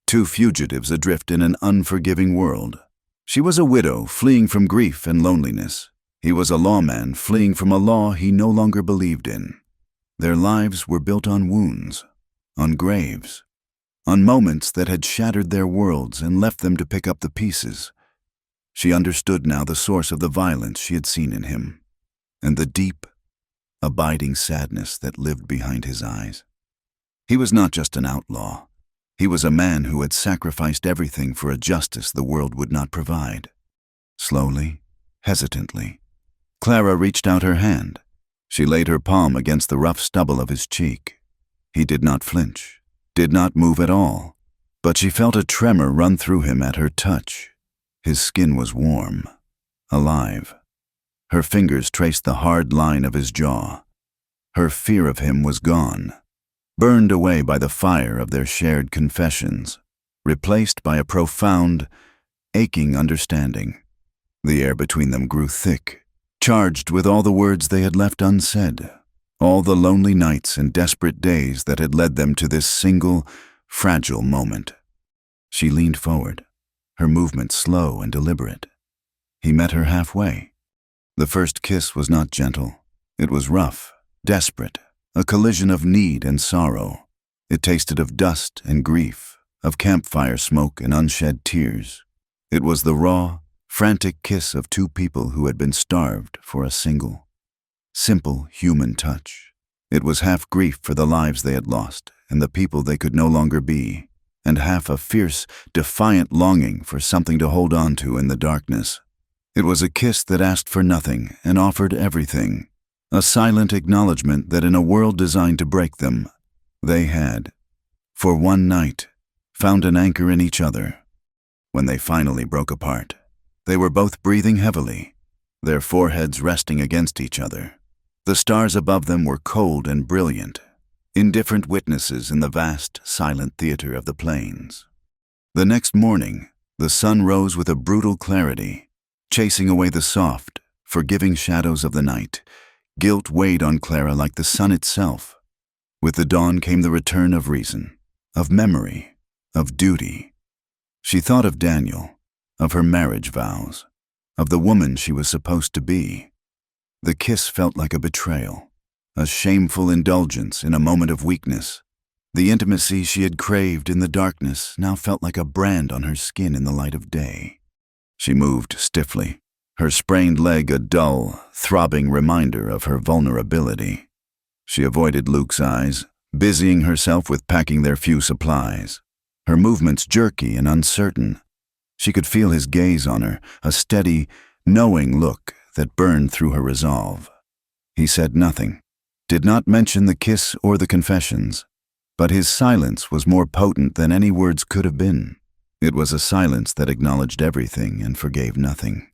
two fugitives adrift in an unforgiving world. She was a widow fleeing from grief and loneliness. He was a lawman fleeing from a law he no longer believed in. Their lives were built on wounds, on graves, on moments that had shattered their worlds and left them to pick up the pieces. She understood now the source of the violence she had seen in him, and the deep, abiding sadness that lived behind his eyes. He was not just an outlaw. He was a man who had sacrificed everything for a justice the world would not provide. Slowly, hesitantly, Clara reached out her hand. She laid her palm against the rough stubble of his cheek. He did not flinch, did not move at all, but she felt a tremor run through him at her touch. His skin was warm, alive. Her fingers traced the hard line of his jaw. Her fear of him was gone, burned away by the fire of their shared confessions, replaced by a profound, aching understanding. The air between them grew thick, charged with all the words they had left unsaid, all the lonely nights and desperate days that had led them to this single, fragile moment. She leaned forward, her movement slow and deliberate. He met her halfway. The first kiss was not gentle. It was rough, desperate, a collision of need and sorrow. It tasted of dust and grief, of campfire smoke and unshed tears. It was the raw, frantic kiss of two people who had been starved for a single, simple human touch. It was half grief for the lives they had lost and the people they could no longer be, and half a fierce, defiant longing for something to hold on to in the darkness. It was a kiss that asked for nothing and offered everything, a silent acknowledgement that in a world designed to break them, they had, for one night, found an anchor in each other. When they finally broke apart, they were both breathing heavily, their foreheads resting against each other. The stars above them were cold and brilliant, indifferent witnesses in the vast, silent theater of the plains. The next morning, the sun rose with a brutal clarity, chasing away the soft, forgiving shadows of the night. Guilt weighed on Clara like the sun itself. With the dawn came the return of reason, of memory, of duty. She thought of Daniel, of her marriage vows, of the woman she was supposed to be. The kiss felt like a betrayal, a shameful indulgence in a moment of weakness. The intimacy she had craved in the darkness now felt like a brand on her skin in the light of day. She moved stiffly, her sprained leg a dull, throbbing reminder of her vulnerability. She avoided Luke's eyes, busying herself with packing their few supplies, her movements jerky and uncertain. She could feel his gaze on her, a steady, knowing look that burned through her resolve. He said nothing, did not mention the kiss or the confessions, but his silence was more potent than any words could have been. It was a silence that acknowledged everything and forgave nothing.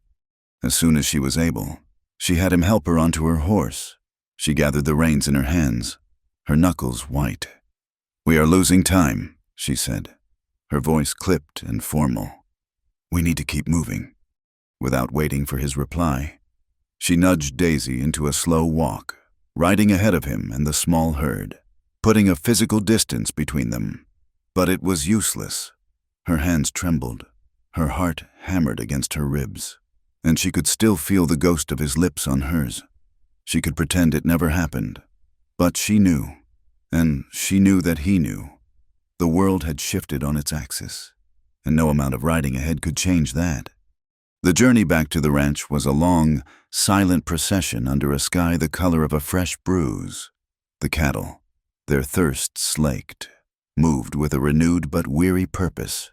As soon as she was able, she had him help her onto her horse. She gathered the reins in her hands, her knuckles white. "We are losing time," she said, her voice clipped and formal. "We need to keep moving." Without waiting for his reply, she nudged Daisy into a slow walk, riding ahead of him and the small herd, putting a physical distance between them. But it was useless. Her hands trembled, her heart hammered against her ribs, and she could still feel the ghost of his lips on hers. She could pretend it never happened, but she knew, and she knew that he knew. The world had shifted on its axis, and no amount of riding ahead could change that. The journey back to the ranch was a long, silent procession under a sky the color of a fresh bruise. The cattle, their thirst slaked, moved with a renewed but weary purpose.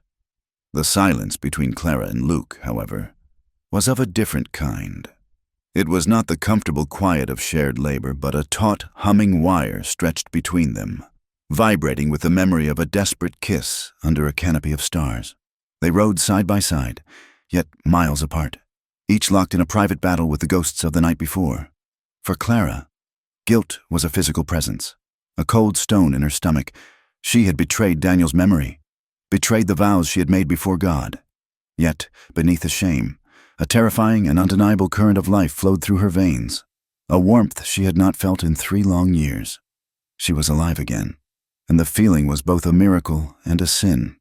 The silence between Clara and Luke, however, was of a different kind. It was not the comfortable quiet of shared labor, but a taut, humming wire stretched between them, vibrating with the memory of a desperate kiss under a canopy of stars. They rode side by side, yet miles apart. each locked in a private battle with the ghosts of the night before. For Clara, guilt was a physical presence, a cold stone in her stomach. She had betrayed Daniel's memory, betrayed the vows she had made before God. Yet, beneath the shame, a terrifying and undeniable current of life flowed through her veins, a warmth she had not felt in 3 long years. She was alive again, and the feeling was both a miracle and a sin.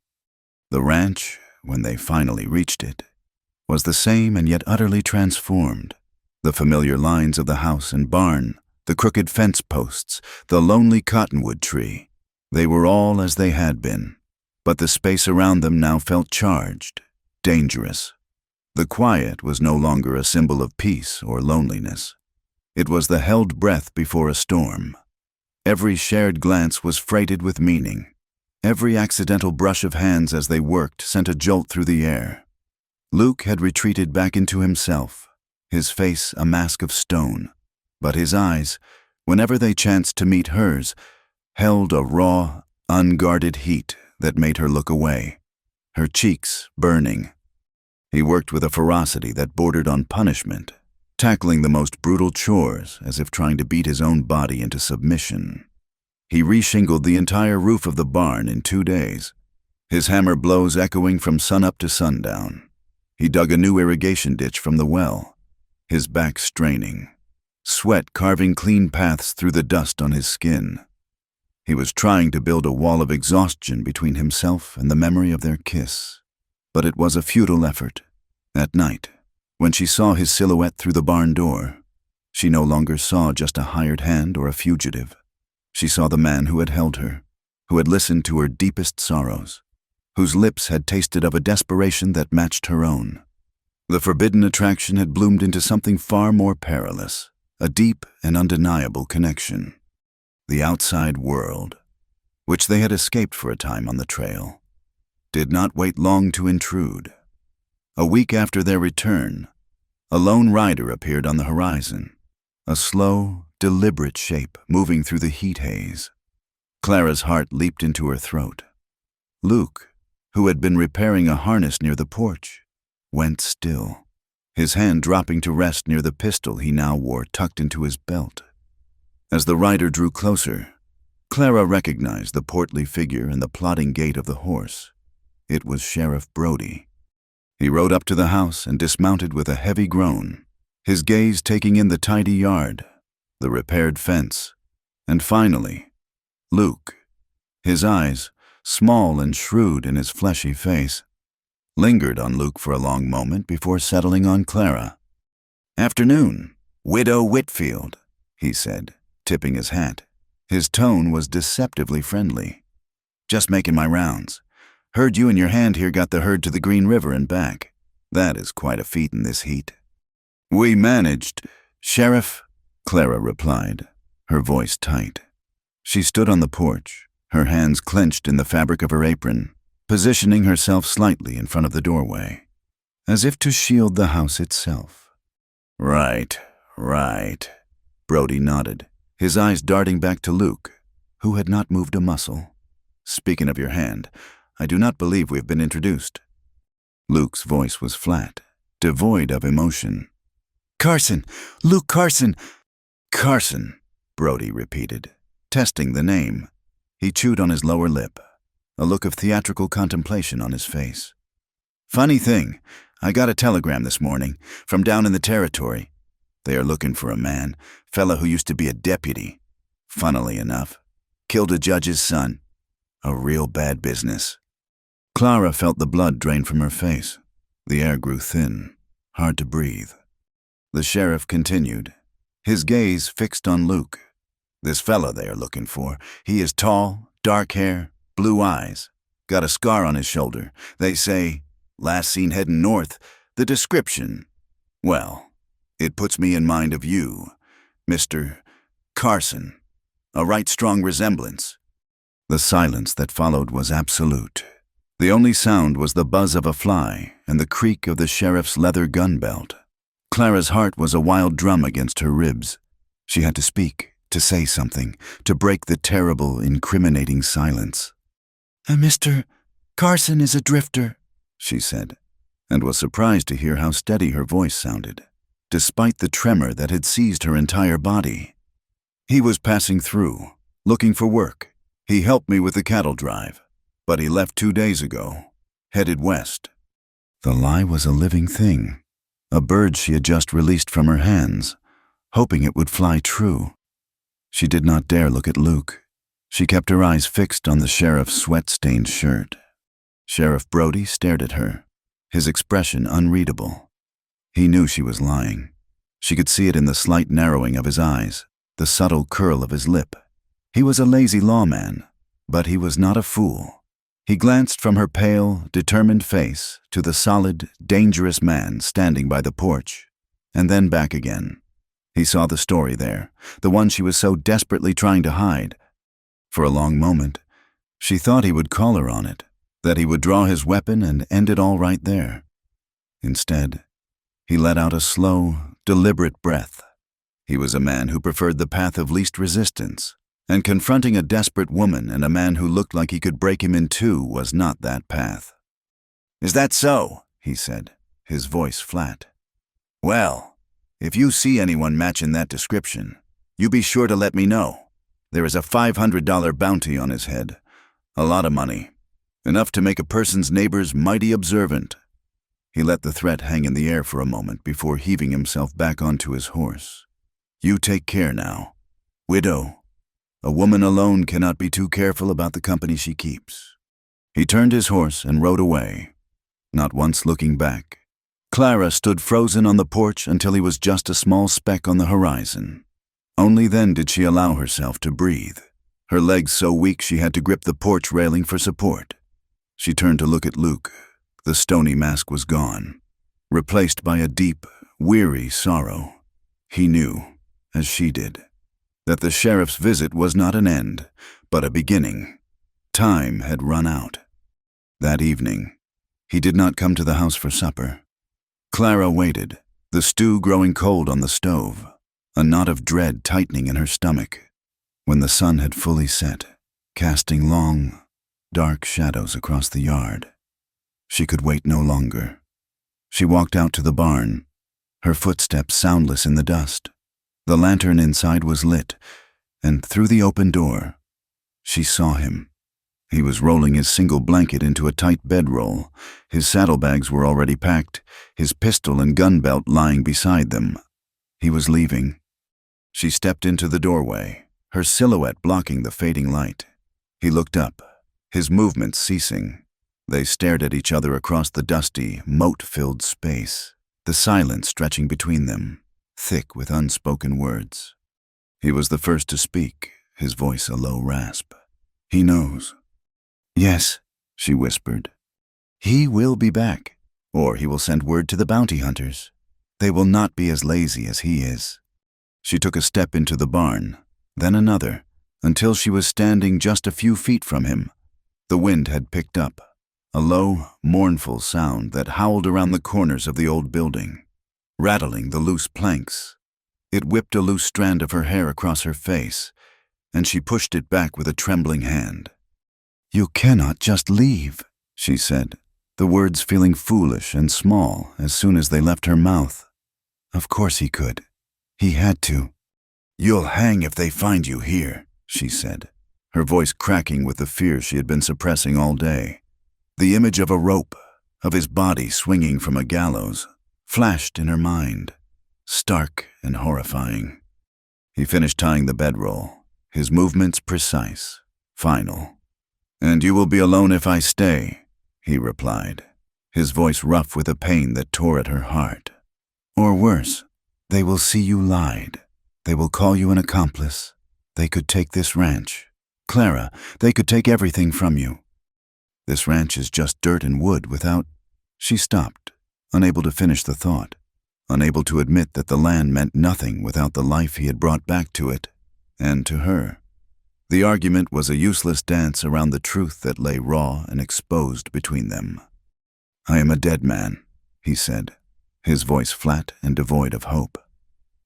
The ranch, when they finally reached it, was the same and yet utterly transformed. The familiar lines of the house and barn, the crooked fence posts, the lonely cottonwood tree, they were all as they had been, but the space around them now felt charged, dangerous. The quiet was no longer a symbol of peace or loneliness. It was the held breath before a storm. Every shared glance was freighted with meaning. Every accidental brush of hands as they worked sent a jolt through the air. Luke had retreated back into himself, his face a mask of stone, but his eyes, whenever they chanced to meet hers, held a raw, unguarded heat that made her look away, her cheeks burning. He worked with a ferocity that bordered on punishment, tackling the most brutal chores as if trying to beat his own body into submission. He reshingled the entire roof of the barn in 2 days, his hammer blows echoing from sunup to sundown. He dug a new irrigation ditch from the well, his back straining, sweat carving clean paths through the dust on his skin. He was trying to build a wall of exhaustion between himself and the memory of their kiss, but it was a futile effort. At night, when she saw his silhouette through the barn door, she no longer saw just a hired hand or a fugitive. She saw the man who had held her, who had listened to her deepest sorrows, whose lips had tasted of a desperation that matched her own. The forbidden attraction had bloomed into something far more perilous, a deep and undeniable connection. The outside world, which they had escaped for a time on the trail, did not wait long to intrude. A week after their return, a lone rider appeared on the horizon, a slow, deliberate shape moving through the heat haze. Clara's heart leaped into her throat. Luke, who had been repairing a harness near the porch, went still, his hand dropping to rest near the pistol he now wore tucked into his belt. As the rider drew closer, Clara recognized the portly figure and the plodding gait of the horse. It was Sheriff Brody. He rode up to the house and dismounted with a heavy groan, his gaze taking in the tidy yard, the repaired fence, and finally, Luke. His eyes, small and shrewd in his fleshy face, lingered on Luke for a long moment before settling on Clara. "Afternoon, Widow Whitfield," he said, tipping his hat. His tone was deceptively friendly. "Just making my rounds. Heard you and your hand here got the herd to the Green River and back. That is quite a feat in this heat." "We managed, Sheriff," Clara replied, her voice tight. She stood on the porch, her hands clenched in the fabric of her apron, positioning herself slightly in front of the doorway, as if to shield the house itself. Right. Brody nodded, his eyes darting back to Luke, who had not moved a muscle. "Speaking of your hand, I do not believe we have been introduced." Luke's voice was flat, devoid of emotion. "Carson! Luke Carson!" "Carson," Brody repeated, testing the name. He chewed on his lower lip, a look of theatrical contemplation on his face. "Funny thing, I got a telegram this morning, from down in the territory. They are looking for a man, fella who used to be a deputy. Funnily enough, killed a judge's son. A real bad business." Clara felt the blood drain from her face. The air grew thin, hard to breathe. The sheriff continued, his gaze fixed on Luke. "This fella they are looking for, he is tall, dark hair, blue eyes, got a scar on his shoulder. They say, last seen heading north, the description. Well, it puts me in mind of you, Mr. Carson. A right strong resemblance." The silence that followed was absolute. The only sound was the buzz of a fly and the creak of the sheriff's leather gun belt. Clara's heart was a wild drum against her ribs. She had to speak, to say something, to break the terrible, incriminating silence. "Mr. Carson is a drifter," she said. and was surprised to hear how steady her voice sounded, despite the tremor that had seized her entire body. "He was passing through, looking for work. He helped me with the cattle drive, but he left 2 days ago, headed west." The lie was a living thing, a bird she had just released from her hands, hoping it would fly true. She did not dare look at Luke. She kept her eyes fixed on the sheriff's sweat-stained shirt. Sheriff Brody stared at her, his expression unreadable. He knew she was lying. She could see it in the slight narrowing of his eyes, the subtle curl of his lip. He was a lazy lawman, but he was not a fool. He glanced from her pale, determined face to the solid, dangerous man standing by the porch, and then back again. He saw the story there, the one she was so desperately trying to hide. For a long moment, she thought he would call her on it, that he would draw his weapon and end it all right there. Instead, he let out a slow, deliberate breath. He was a man who preferred the path of least resistance, and confronting a desperate woman and a man who looked like he could break him in two was not that path. "Is that so?" he said, his voice flat. "Well, if you see anyone matching that description, you be sure to let me know. There is a $500 bounty on his head. A lot of money. Enough to make a person's neighbors mighty observant." He let the threat hang in the air for a moment before heaving himself back onto his horse. "You take care now. Widow. A woman alone cannot be too careful about the company she keeps." He turned his horse and rode away, not once looking back. Clara stood frozen on the porch until he was just a small speck on the horizon. Only then did she allow herself to breathe, her legs so weak she had to grip the porch railing for support. She turned to look at Luke. The stony mask was gone, replaced by a deep, weary sorrow. He knew, as she did, that the sheriff's visit was not an end, but a beginning. Time had run out. That evening, he did not come to the house for supper. Clara waited, the stew growing cold on the stove, a knot of dread tightening in her stomach. When the sun had fully set, casting long, dark shadows across the yard, she could wait no longer. She walked out to the barn, her footsteps soundless in the dust. The lantern inside was lit, and through the open door, she saw him. He was rolling his single blanket into a tight bedroll. His saddlebags were already packed, his pistol and gun belt lying beside them. He was leaving. She stepped into the doorway, her silhouette blocking the fading light. He looked up, his movements ceasing. They stared at each other across the dusty, moat-filled space, the silence stretching between them, thick with unspoken words. He was the first to speak, his voice a low rasp. "He knows." "Yes," she whispered. "He will be back, or he will send word to the bounty hunters. They will not be as lazy as he is." She took a step into the barn, then another, until she was standing just a few feet from him. The wind had picked up, a low, mournful sound that howled around the corners of the old building, rattling the loose planks. It whipped a loose strand of her hair across her face, and she pushed it back with a trembling hand. "You cannot just leave," she said, the words feeling foolish and small as soon as they left her mouth. Of course he could. He had to. "You'll hang if they find you here," she said, her voice cracking with the fear she had been suppressing all day. The image of a rope, of his body swinging from a gallows, flashed in her mind, stark and horrifying. He finished tying the bedroll, his movements precise, final. "And you will be alone if I stay," he replied, his voice rough with a pain that tore at her heart. "Or worse, they will see you lied. They will call you an accomplice. They could take this ranch. Clara, they could take everything from you. This ranch is just dirt and wood without—" She stopped, unable to finish the thought, unable to admit that the land meant nothing without the life he had brought back to it, and to her. The argument was a useless dance around the truth that lay raw and exposed between them. "I am a dead man," he said, his voice flat and devoid of hope.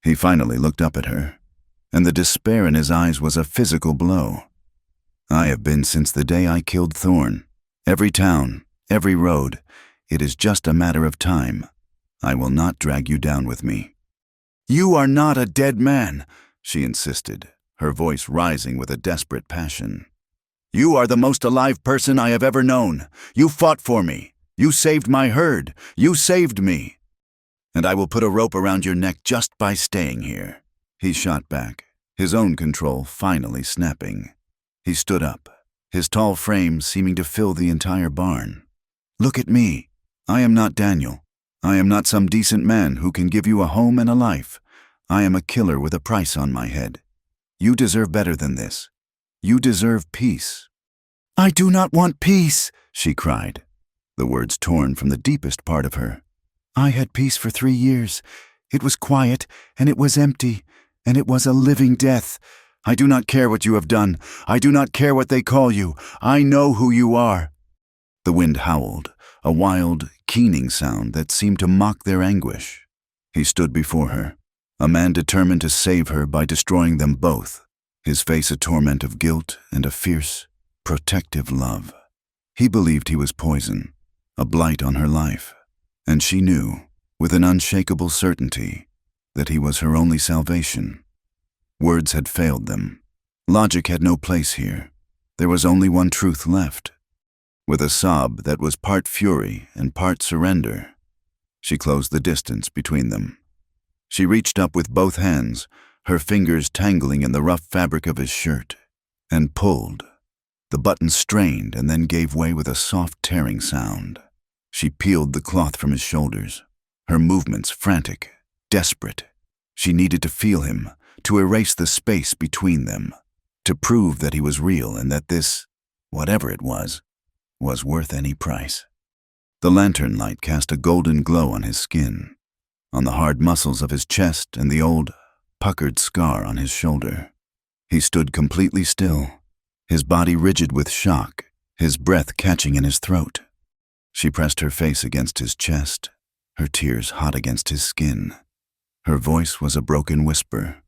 He finally looked up at her, and the despair in his eyes was a physical blow. "I have been since the day I killed Thorne. Every town, every road, It is just a matter of time. I will not drag you down with me." "You are not a dead man," she insisted, her voice rising with a desperate passion. "You are the most alive person I have ever known. You fought for me. You saved my herd. You saved me. And I will put a rope around your neck just by staying here." He shot back, his own control finally snapping. He stood up, his tall frame seeming to fill the entire barn. "Look at me. I am not Daniel. I am not some decent man who can give you a home and a life. I am a killer with a price on my head. You deserve better than this. You deserve peace." "I do not want peace," she cried, the words torn from the deepest part of her. "I had peace for 3 years. It was quiet, and it was empty, and it was a living death. I do not care what you have done. I do not care what they call you. I know who you are." The wind howled, a wild, keening sound that seemed to mock their anguish. He stood before her, a man determined to save her by destroying them both, his face a torment of guilt and a fierce, protective love. He believed he was poison, a blight on her life, and she knew, with an unshakable certainty, that he was her only salvation. Words had failed them. Logic had no place here. There was only one truth left. With a sob that was part fury and part surrender, she closed the distance between them. She reached up with both hands, her fingers tangling in the rough fabric of his shirt, and pulled. The button strained and then gave way with a soft tearing sound. She peeled the cloth from his shoulders, her movements frantic, desperate. She needed to feel him, to erase the space between them, to prove that he was real and that this, whatever it was worth any price. The lantern light cast a golden glow on his skin, on the hard muscles of his chest and the old, puckered scar on his shoulder. He stood completely still, his body rigid with shock, his breath catching in his throat. She pressed her face against his chest, her tears hot against his skin. Her voice was a broken whisper,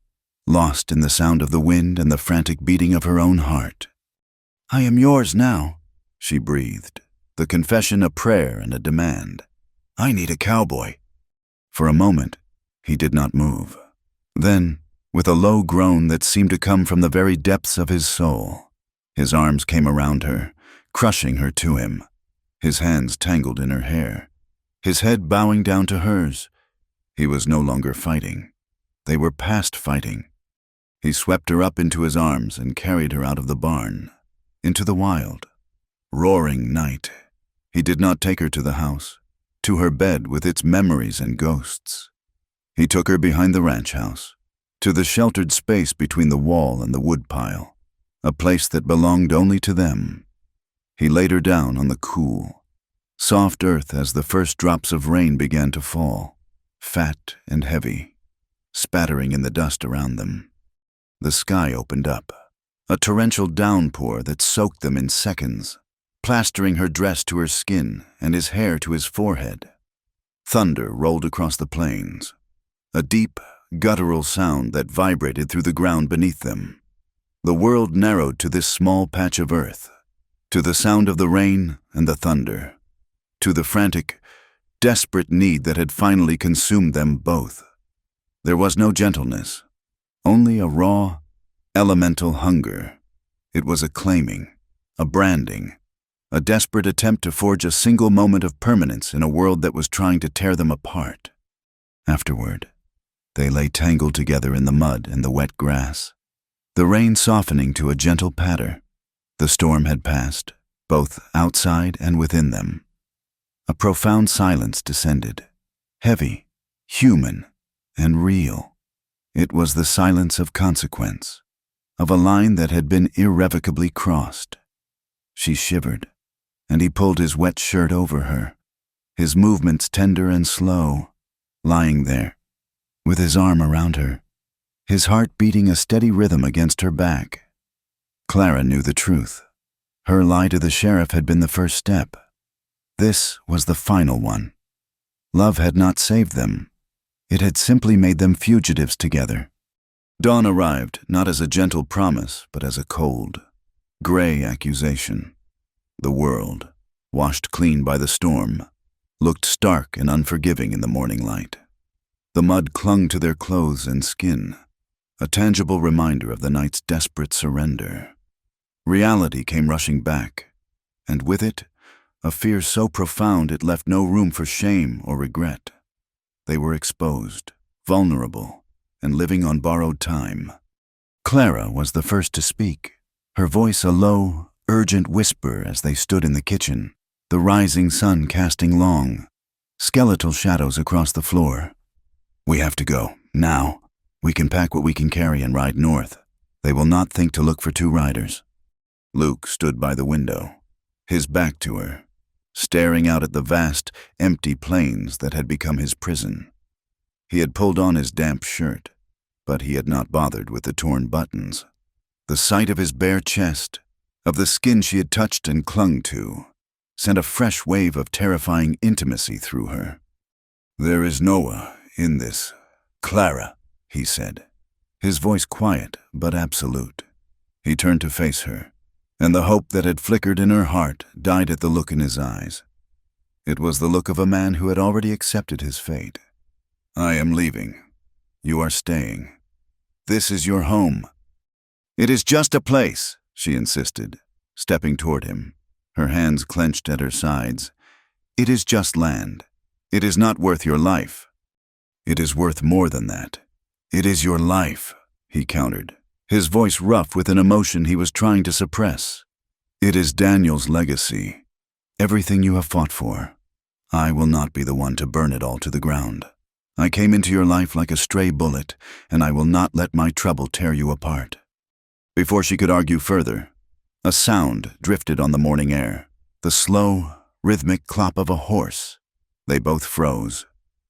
lost in the sound of the wind and the frantic beating of her own heart. "I am yours now," she breathed, the confession a prayer and a demand. "I need a cowboy." For a moment, he did not move. Then, with a low groan that seemed to come from the very depths of his soul, his arms came around her, crushing her to him, his hands tangled in her hair, his head bowing down to hers. He was no longer fighting. They were past fighting. He swept her up into his arms and carried her out of the barn, into the wild, roaring night. He did not take her to the house, to her bed with its memories and ghosts. He took her behind the ranch house, to the sheltered space between the wall and the woodpile, a place that belonged only to them. He laid her down on the cool, soft earth as the first drops of rain began to fall, fat and heavy, spattering in the dust around them. The sky opened up, a torrential downpour that soaked them in seconds, plastering her dress to her skin and his hair to his forehead. Thunder rolled across the plains, a deep, guttural sound that vibrated through the ground beneath them. The world narrowed to this small patch of earth, to the sound of the rain and the thunder, to the frantic, desperate need that had finally consumed them both. There was no gentleness, only a raw, elemental hunger. It was a claiming, a branding, a desperate attempt to forge a single moment of permanence in a world that was trying to tear them apart. Afterward, they lay tangled together in the mud and the wet grass, the rain softening to a gentle patter. The storm had passed, both outside and within them. A profound silence descended, heavy, human, and real. It was the silence of consequence, of a line that had been irrevocably crossed. She shivered, and he pulled his wet shirt over her, his movements tender and slow, lying there, with his arm around her, his heart beating a steady rhythm against her back. Clara knew the truth. Her lie to the sheriff had been the first step. This was the final one. Love had not saved them. It had simply made them fugitives together. Dawn arrived not as a gentle promise, but as a cold, gray accusation. The world, washed clean by the storm, looked stark and unforgiving in the morning light. The mud clung to their clothes and skin, a tangible reminder of the night's desperate surrender. Reality came rushing back, and with it, a fear so profound it left no room for shame or regret. They were exposed, vulnerable, and living on borrowed time. Clara was the first to speak, her voice a low, urgent whisper as they stood in the kitchen, the rising sun casting long, skeletal shadows across the floor. "We have to go, now. We can pack what we can carry and ride north. They will not think to look for two riders." Luke stood by the window, his back to her, staring out at the vast, empty plains that had become his prison. He had pulled on his damp shirt, but he had not bothered with the torn buttons. The sight of his bare chest, of the skin she had touched and clung to, sent a fresh wave of terrifying intimacy through her. "There is Noah in this, Clara," he said, his voice quiet but absolute. He turned to face her, and the hope that had flickered in her heart died at the look in his eyes. It was the look of a man who had already accepted his fate. "I am leaving. You are staying. This is your home." "It is just a place," she insisted, stepping toward him, her hands clenched at her sides. "It is just land. It is not worth your life." "It is worth more than that. It is your life," he countered, his voice rough with an emotion he was trying to suppress. "It is Daniel's legacy. Everything you have fought for. I will not be the one to burn it all to the ground. I came into your life like a stray bullet, and I will not let my trouble tear you apart." Before she could argue further, a sound drifted on the morning air, the slow, rhythmic clop of a horse. They both froze.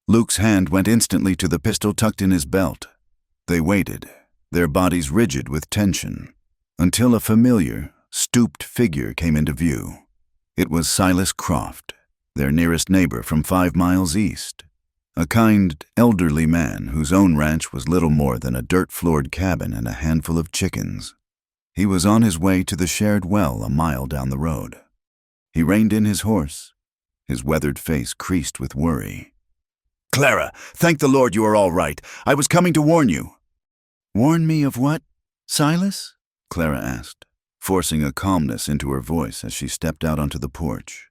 Luke's hand went instantly to the pistol tucked in his belt. They waited, their bodies rigid with tension, until a familiar, stooped figure came into view. It was Silas Croft, their nearest neighbor from 5 miles east. A kind, elderly man whose own ranch was little more than a dirt-floored cabin and a handful of chickens. He was on his way to the shared well a mile down the road. He reined in his horse, his weathered face creased with worry. "Clara, thank the Lord you are all right. I was coming to warn you." "Warn me of what, Silas?" Clara asked, forcing a calmness into her voice as she stepped out onto the porch.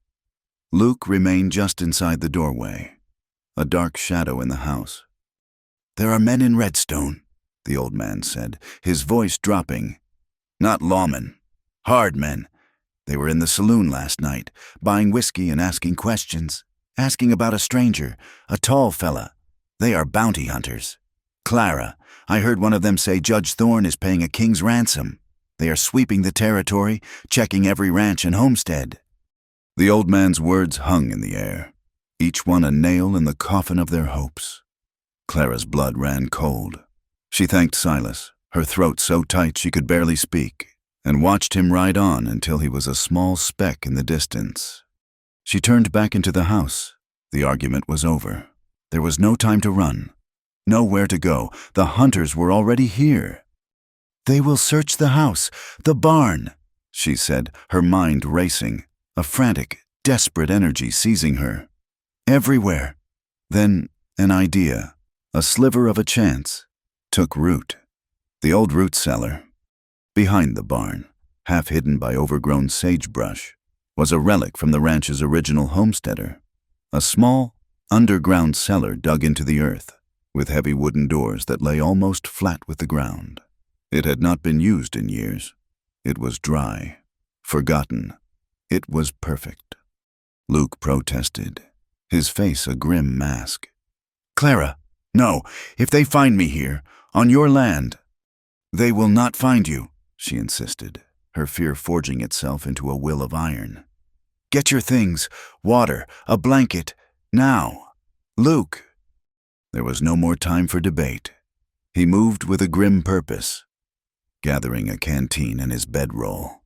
Luke remained just inside the doorway, a dark shadow in the house. "There are men in Redstone," the old man said, his voice dropping. "Not lawmen. Hard men. They were in the saloon last night, buying whiskey and asking questions, asking about a stranger, a tall fella. They are bounty hunters. Clara, I heard one of them say Judge Thorne is paying a king's ransom. They are sweeping the territory, checking every ranch and homestead." The old man's words hung in the air, each one a nail in the coffin of their hopes. Clara's blood ran cold. She thanked Silas, her throat so tight she could barely speak, and watched him ride on until he was a small speck in the distance. She turned back into the house. The argument was over. There was no time to run, nowhere to go. The hunters were already here. "They will search the house, the barn," she said, her mind racing, a frantic, desperate energy seizing her. "Everywhere." Then an idea, a sliver of a chance, took root. The old root cellar, behind the barn, half hidden by overgrown sagebrush, was a relic from the ranch's original homesteader. A small, underground cellar dug into the earth, with heavy wooden doors that lay almost flat with the ground. It had not been used in years. It was dry, forgotten. It was perfect. Luke protested, his face a grim mask. "Clara, no, if they find me here, on your land." "They will not find you," she insisted, her fear forging itself into a will of iron. "Get your things, water, a blanket, now. Luke." There was no more time for debate. He moved with a grim purpose, gathering a canteen and his bedroll.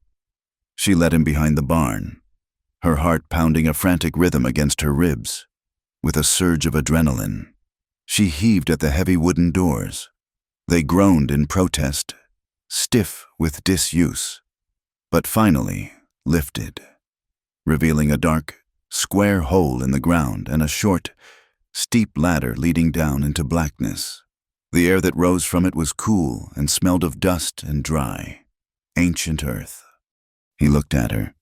She led him behind the barn, her heart pounding a frantic rhythm against her ribs. With a surge of adrenaline, she heaved at the heavy wooden doors. They groaned in protest, stiff with disuse, but finally lifted, revealing a dark, square hole in the ground and a short, steep ladder leading down into blackness. The air that rose from it was cool and smelled of dust and dry, ancient earth. He looked at her,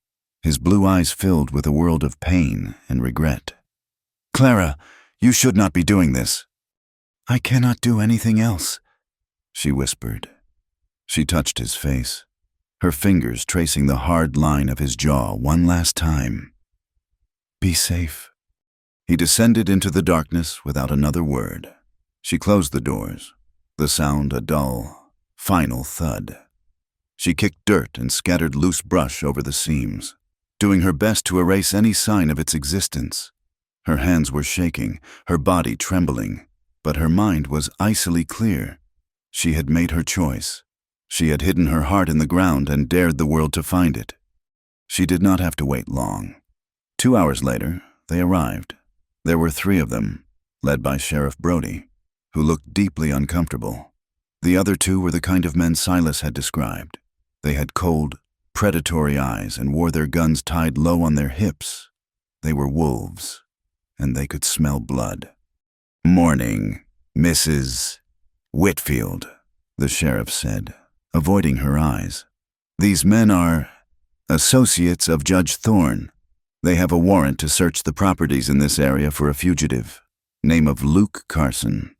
his blue eyes filled with a world of pain and regret. "Clara, you should not be doing this." "I cannot do anything else," she whispered. She touched his face, her fingers tracing the hard line of his jaw one last time. "Be safe." He descended into the darkness without another word. She closed the doors, the sound a dull, final thud. She kicked dirt and scattered loose brush over the seams, doing her best to erase any sign of its existence. Her hands were shaking, her body trembling, but her mind was icily clear. She had made her choice. She had hidden her heart in the ground and dared the world to find it. She did not have to wait long. 2 hours later, they arrived. There were 3 of them, led by Sheriff Brody, who looked deeply uncomfortable. The other 2 were the kind of men Silas had described. They had cold, predatory eyes and wore their guns tied low on their hips. They were wolves, and they could smell blood. "Morning, Mrs. Whitfield," the sheriff said, avoiding her eyes. "These men are associates of Judge Thorne. They have a warrant to search the properties in this area for a fugitive, name of Luke Carson."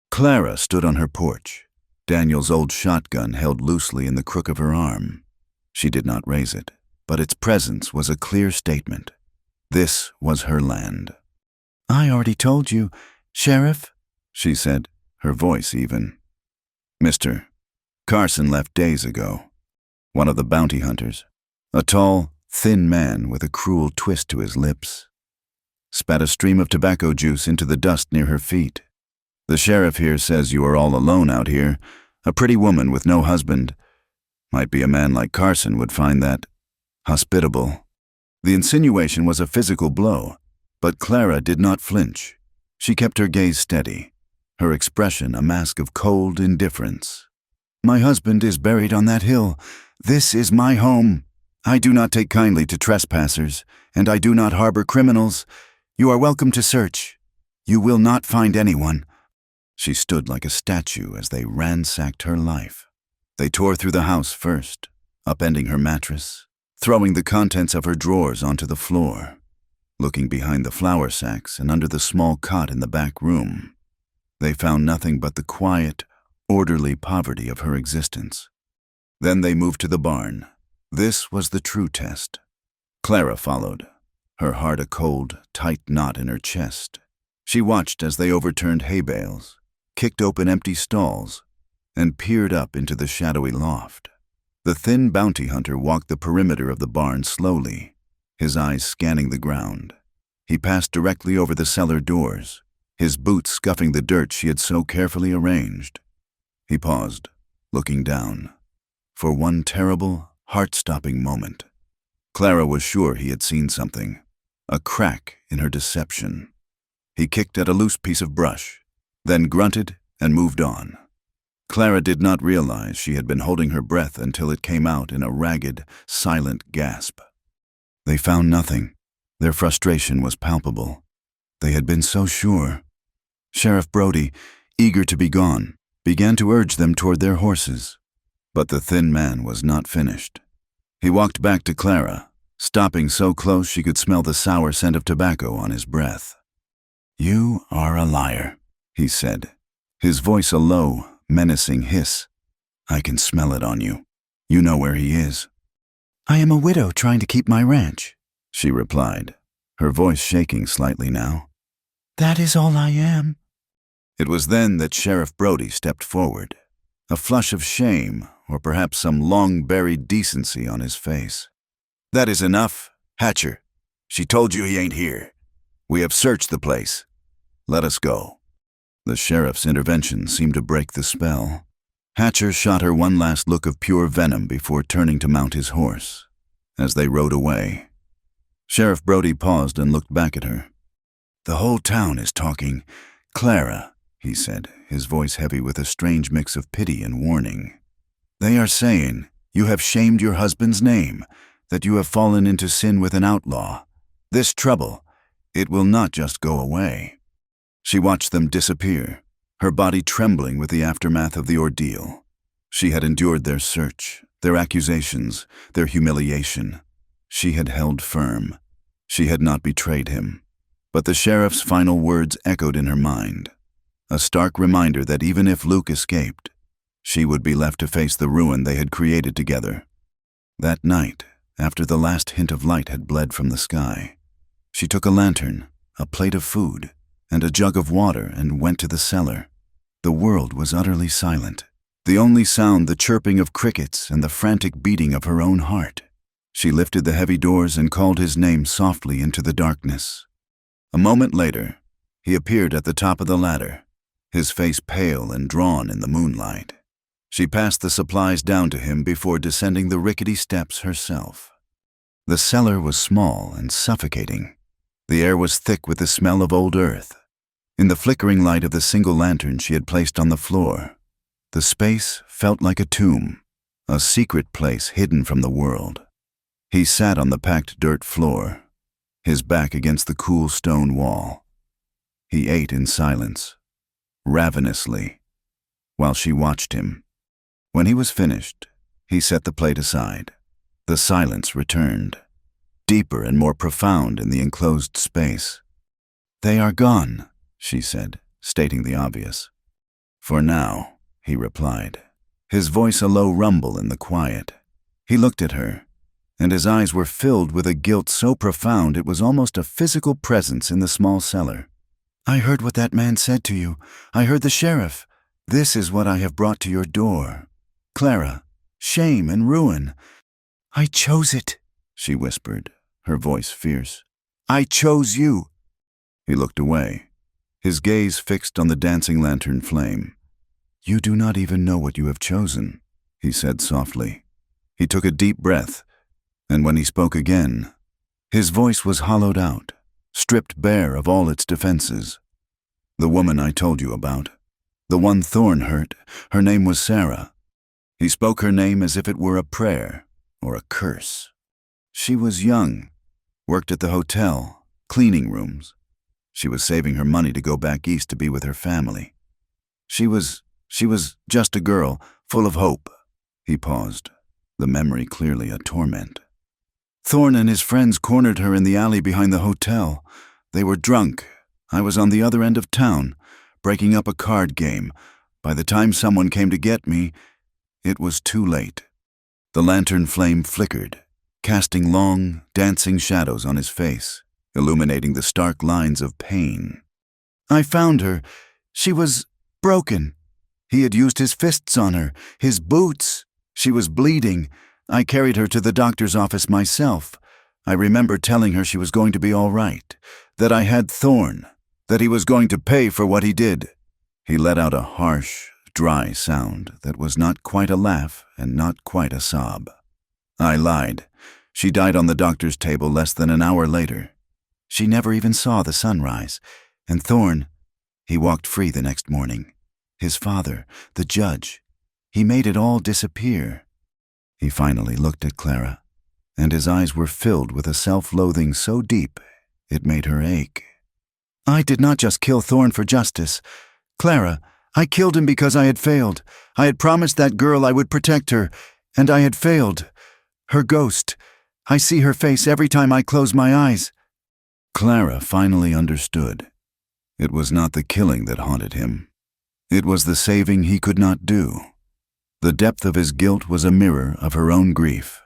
Clara stood on her porch, Daniel's old shotgun held loosely in the crook of her arm. She did not raise it, but its presence was a clear statement. This was her land. "I already told you, Sheriff," she said, her voice even. "Mr. Carson left days ago." One of the bounty hunters, a tall, thin man with a cruel twist to his lips, spat a stream of tobacco juice into the dust near her feet. "The sheriff here says you are all alone out here, a pretty woman with no husband. Might be a man like Carson would find that hospitable." The insinuation was a physical blow, but Clara did not flinch. She kept her gaze steady, her expression a mask of cold indifference. "My husband is buried on that hill. This is my home. I do not take kindly to trespassers, and I do not harbor criminals. You are welcome to search. You will not find anyone." She stood like a statue as they ransacked her life. They tore through the house first, upending her mattress, throwing the contents of her drawers onto the floor, looking behind the flour sacks and under the small cot in the back room. They found nothing but the quiet, orderly poverty of her existence. Then they moved to the barn. This was the true test. Clara followed, her heart a cold, tight knot in her chest. She watched as they overturned hay bales, kicked open empty stalls, and peered up into the shadowy loft. The thin bounty hunter walked the perimeter of the barn slowly, his eyes scanning the ground. He passed directly over the cellar doors, his boots scuffing the dirt she had so carefully arranged. He paused, looking down. For one terrible, heart-stopping moment, Clara was sure he had seen something, a crack in her deception. He kicked at a loose piece of brush, then grunted and moved on. Clara did not realize she had been holding her breath until it came out in a ragged, silent gasp. They found nothing. Their frustration was palpable. They had been so sure. Sheriff Brody, eager to be gone, began to urge them toward their horses. But the thin man was not finished. He walked back to Clara, stopping so close she could smell the sour scent of tobacco on his breath. "You are a liar," he said, his voice a low, menacing hiss. "I can smell it on you. You know where he is." "I am a widow trying to keep my ranch," she replied, her voice shaking slightly now. "That is all I am." It was then that Sheriff Brody stepped forward, a flush of shame or perhaps some long-buried decency on his face. "That is enough, Hatcher. She told you he ain't here. We have searched the place. Let us go." The sheriff's intervention seemed to break the spell. Hatcher shot her one last look of pure venom before turning to mount his horse. As they rode away, Sheriff Brody paused and looked back at her. "The whole town is talking. Clara," he said, his voice heavy with a strange mix of pity and warning. "They are saying you have shamed your husband's name, that you have fallen into sin with an outlaw. This trouble, it will not just go away. She watched them disappear, her body trembling with the aftermath of the ordeal. She had endured their search, their accusations, their humiliation. She had held firm. She had not betrayed him. But the sheriff's final words echoed in her mind, a stark reminder that even if Luke escaped, she would be left to face the ruin they had created together. That night, after the last hint of light had bled from the sky, she took a lantern, a plate of food, and a jug of water and went to the cellar. The world was utterly silent. The only sound the chirping of crickets and the frantic beating of her own heart. She lifted the heavy doors and called his name softly into the darkness. A moment later, he appeared at the top of the ladder, his face pale and drawn in the moonlight. She passed the supplies down to him before descending the rickety steps herself. The cellar was small and suffocating. The air was thick with the smell of old earth. In the flickering light of the single lantern she had placed on the floor, the space felt like a tomb, a secret place hidden from the world. He sat on the packed dirt floor, his back against the cool stone wall. He ate in silence, ravenously, while she watched him. When he was finished, he set the plate aside. The silence returned, deeper and more profound in the enclosed space. "They are gone," she said, stating the obvious. "For now," he replied, his voice a low rumble in the quiet. He looked at her, and his eyes were filled with a guilt so profound it was almost a physical presence in the small cellar. "I heard what that man said to you. I heard the sheriff. This is what I have brought to your door. Clara, shame and ruin. I chose it," she whispered, her voice fierce. "I chose you." He looked away, his gaze fixed on the dancing lantern flame. "You do not even know what you have chosen," he said softly. He took a deep breath, and when he spoke again, his voice was hollowed out, stripped bare of all its defenses. "The woman I told you about, the one Thorn hurt, her name was Sarah." He spoke her name as if it were a prayer or a curse. She was young, worked at the hotel, cleaning rooms. She was saving her money to go back east to be with her family. She was just a girl, full of hope. He paused, the memory clearly a torment. "Thorn and his friends cornered her in the alley behind the hotel. They were drunk. I was on the other end of town, breaking up a card game. By the time someone came to get me, it was too late." The lantern flame flickered, casting long, dancing shadows on his face, illuminating the stark lines of pain. "I found her. She was broken. He had used his fists on her, his boots. She was bleeding. I carried her to the doctor's office myself. I remember telling her she was going to be all right, that I had Thorn, that he was going to pay for what he did." He let out a harsh, dry sound that was not quite a laugh and not quite a sob. "I lied. She died on the doctor's table less than an hour later. She never even saw the sunrise. And Thorn, he walked free the next morning. His father, the judge, he made it all disappear." He finally looked at Clara, and his eyes were filled with a self-loathing so deep it made her ache. "I did not just kill Thorn for justice. Clara, I killed him because I had failed. I had promised that girl I would protect her, and I had failed. Her ghost. I see her face every time I close my eyes." Clara finally understood. It was not the killing that haunted him. It was the saving he could not do. The depth of his guilt was a mirror of her own grief.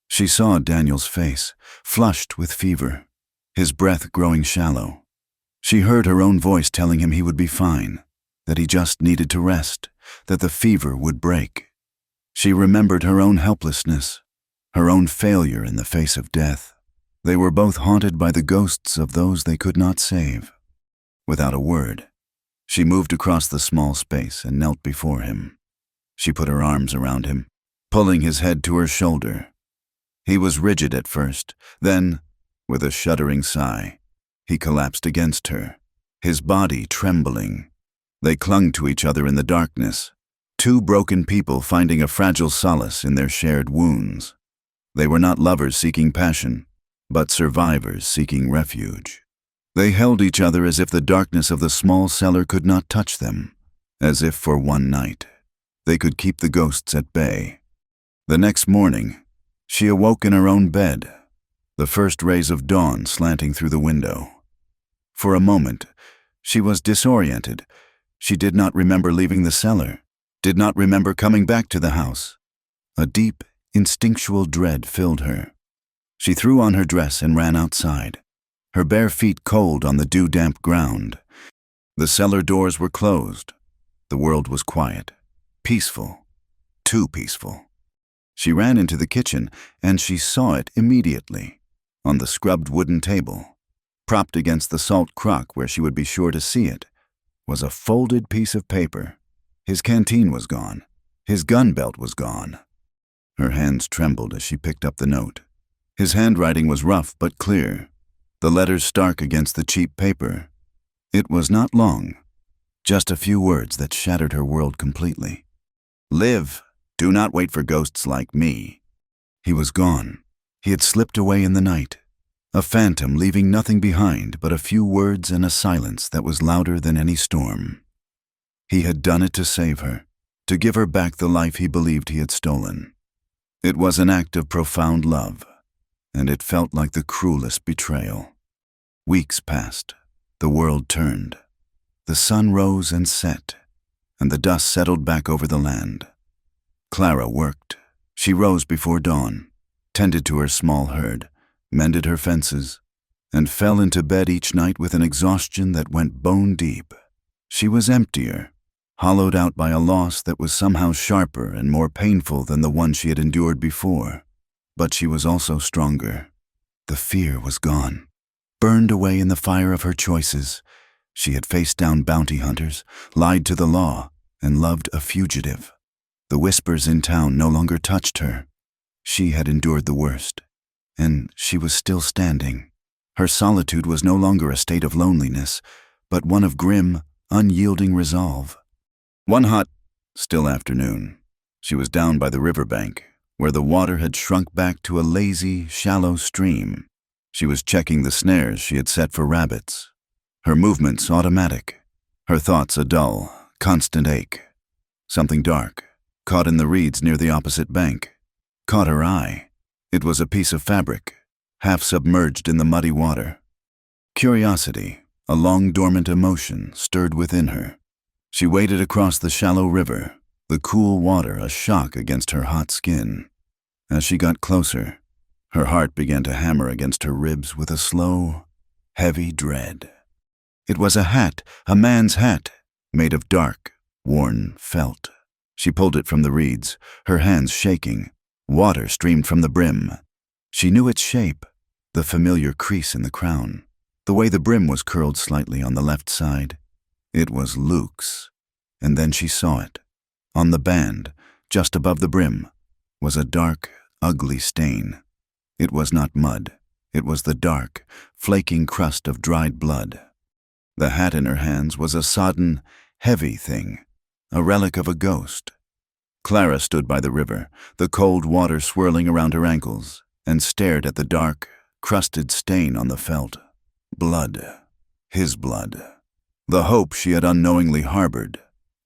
She saw Daniel's face, flushed with fever, his breath growing shallow. She heard her own voice telling him he would be fine, that he just needed to rest, that the fever would break. She remembered her own helplessness, her own failure in the face of death. They were both haunted by the ghosts of those they could not save. Without a word, she moved across the small space and knelt before him. She put her arms around him, pulling his head to her shoulder. He was rigid at first, then, with a shuddering sigh, he collapsed against her, his body trembling. They clung to each other in the darkness, two broken people finding a fragile solace in their shared wounds. They were not lovers seeking passion. but survivors seeking refuge. They held each other as if the darkness of the small cellar could not touch them, as if for one night they could keep the ghosts at bay. The next morning, she awoke in her own bed, the first rays of dawn slanting through the window. For a moment, she was disoriented. She did not remember leaving the cellar, did not remember coming back to the house. A deep, instinctual dread filled her. She threw on her dress and ran outside, her bare feet cold on the dew-damp ground. The cellar doors were closed. The world was quiet, peaceful, too peaceful. She ran into the kitchen, and she saw it immediately. On the scrubbed wooden table, propped against the salt crock where she would be sure to see it, was a folded piece of paper. His canteen was gone. His gun belt was gone. Her hands trembled as she picked up the note. His handwriting was rough but clear, the letters stark against the cheap paper. It was not long, just a few words that shattered her world completely. "Live. Do not wait for ghosts like me." He was gone. He had slipped away in the night, a phantom leaving nothing behind but a few words and a silence that was louder than any storm. He had done it to save her, to give her back the life he believed he had stolen. It was an act of profound love, and it felt like the cruelest betrayal. Weeks passed. The world turned. The sun rose and set, and the dust settled back over the land. Clara worked. She rose before dawn, tended to her small herd, mended her fences, and fell into bed each night with an exhaustion that went bone deep. She was emptier, hollowed out by a loss that was somehow sharper and more painful than the one she had endured before. But she was also stronger. The fear was gone, burned away in the fire of her choices. She had faced down bounty hunters, lied to the law, and loved a fugitive. The whispers in town no longer touched her. She had endured the worst, and she was still standing. Her solitude was no longer a state of loneliness, but one of grim, unyielding resolve. One hot, still afternoon, she was down by the riverbank, where the water had shrunk back to a lazy, shallow stream. She was checking the snares she had set for rabbits, her movements automatic, her thoughts a dull, constant ache. Something dark, caught in the reeds near the opposite bank, caught her eye. It was a piece of fabric, half submerged in the muddy water. Curiosity, a long-dormant emotion, stirred within her. She waded across the shallow river, the cool water a shock against her hot skin. As she got closer, her heart began to hammer against her ribs with a slow, heavy dread. It was a hat, a man's hat, made of dark, worn felt. She pulled it from the reeds, her hands shaking. Water streamed from the brim. She knew its shape, the familiar crease in the crown, the way the brim was curled slightly on the left side. It was Luke's. And then she saw it. On the band, just above the brim, was a dark, ugly stain. It was not mud. It was the dark, flaking crust of dried blood. The hat in her hands was a sodden, heavy thing, a relic of a ghost. Clara stood by the river, the cold water swirling around her ankles, and stared at the dark, crusted stain on the felt. Blood. His blood. The hope she had unknowingly harbored,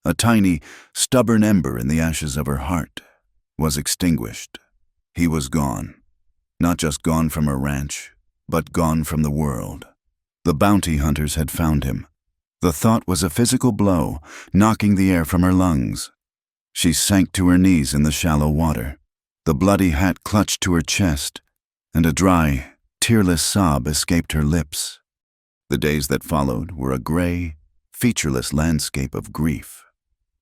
a tiny, stubborn ember in the ashes of her heart, was extinguished. He was gone. Not just gone from her ranch, but gone from the world. The bounty hunters had found him. The thought was a physical blow, knocking the air from her lungs. She sank to her knees in the shallow water. The bloody hat clutched to her chest, and a dry, tearless sob escaped her lips. The days that followed were a gray, featureless landscape of grief.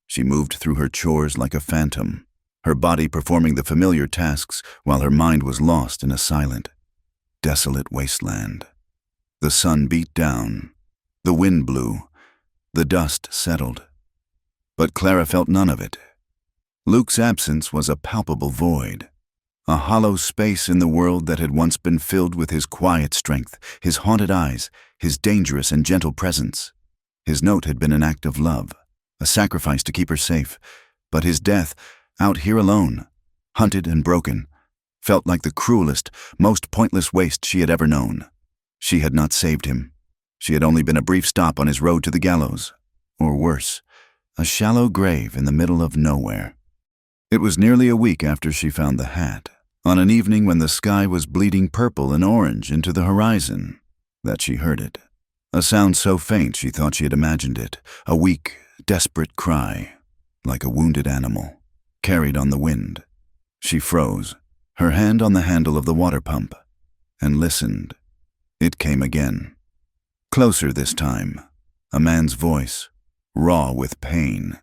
She moved through her chores like a phantom, her body performing the familiar tasks while her mind was lost in a silent, desolate wasteland. The sun beat down, the wind blew, the dust settled. But Clara felt none of it. Luke's absence was a palpable void, a hollow space in the world that had once been filled with his quiet strength, his haunted eyes, his dangerous and gentle presence. His note had been an act of love, a sacrifice to keep her safe, but his death, out here alone, hunted and broken, felt like the cruelest, most pointless waste she had ever known. She had not saved him. She had only been a brief stop on his road to the gallows. Or worse, a shallow grave in the middle of nowhere. It was nearly a week after she found the hat, on an evening when the sky was bleeding purple and orange into the horizon, that she heard it. A sound so faint she thought she had imagined it, a weak, desperate cry, like a wounded animal, carried on the wind. She froze, her hand on the handle of the water pump, and listened. It came again. Closer this time, a man's voice, raw with pain.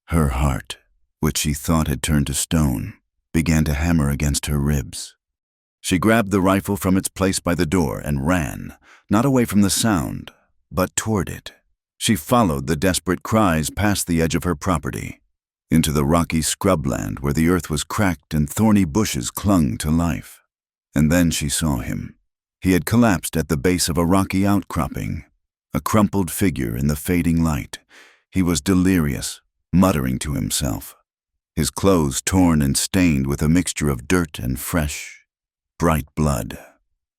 Her heart, which she thought had turned to stone, began to hammer against her ribs. She grabbed the rifle from its place by the door and ran, not away from the sound, but toward it. She followed the desperate cries past the edge of her property, into the rocky scrubland where the earth was cracked and thorny bushes clung to life. And then she saw him. He had collapsed at the base of a rocky outcropping, a crumpled figure in the fading light. He was delirious, muttering to himself, his clothes torn and stained with a mixture of dirt and fresh, bright blood.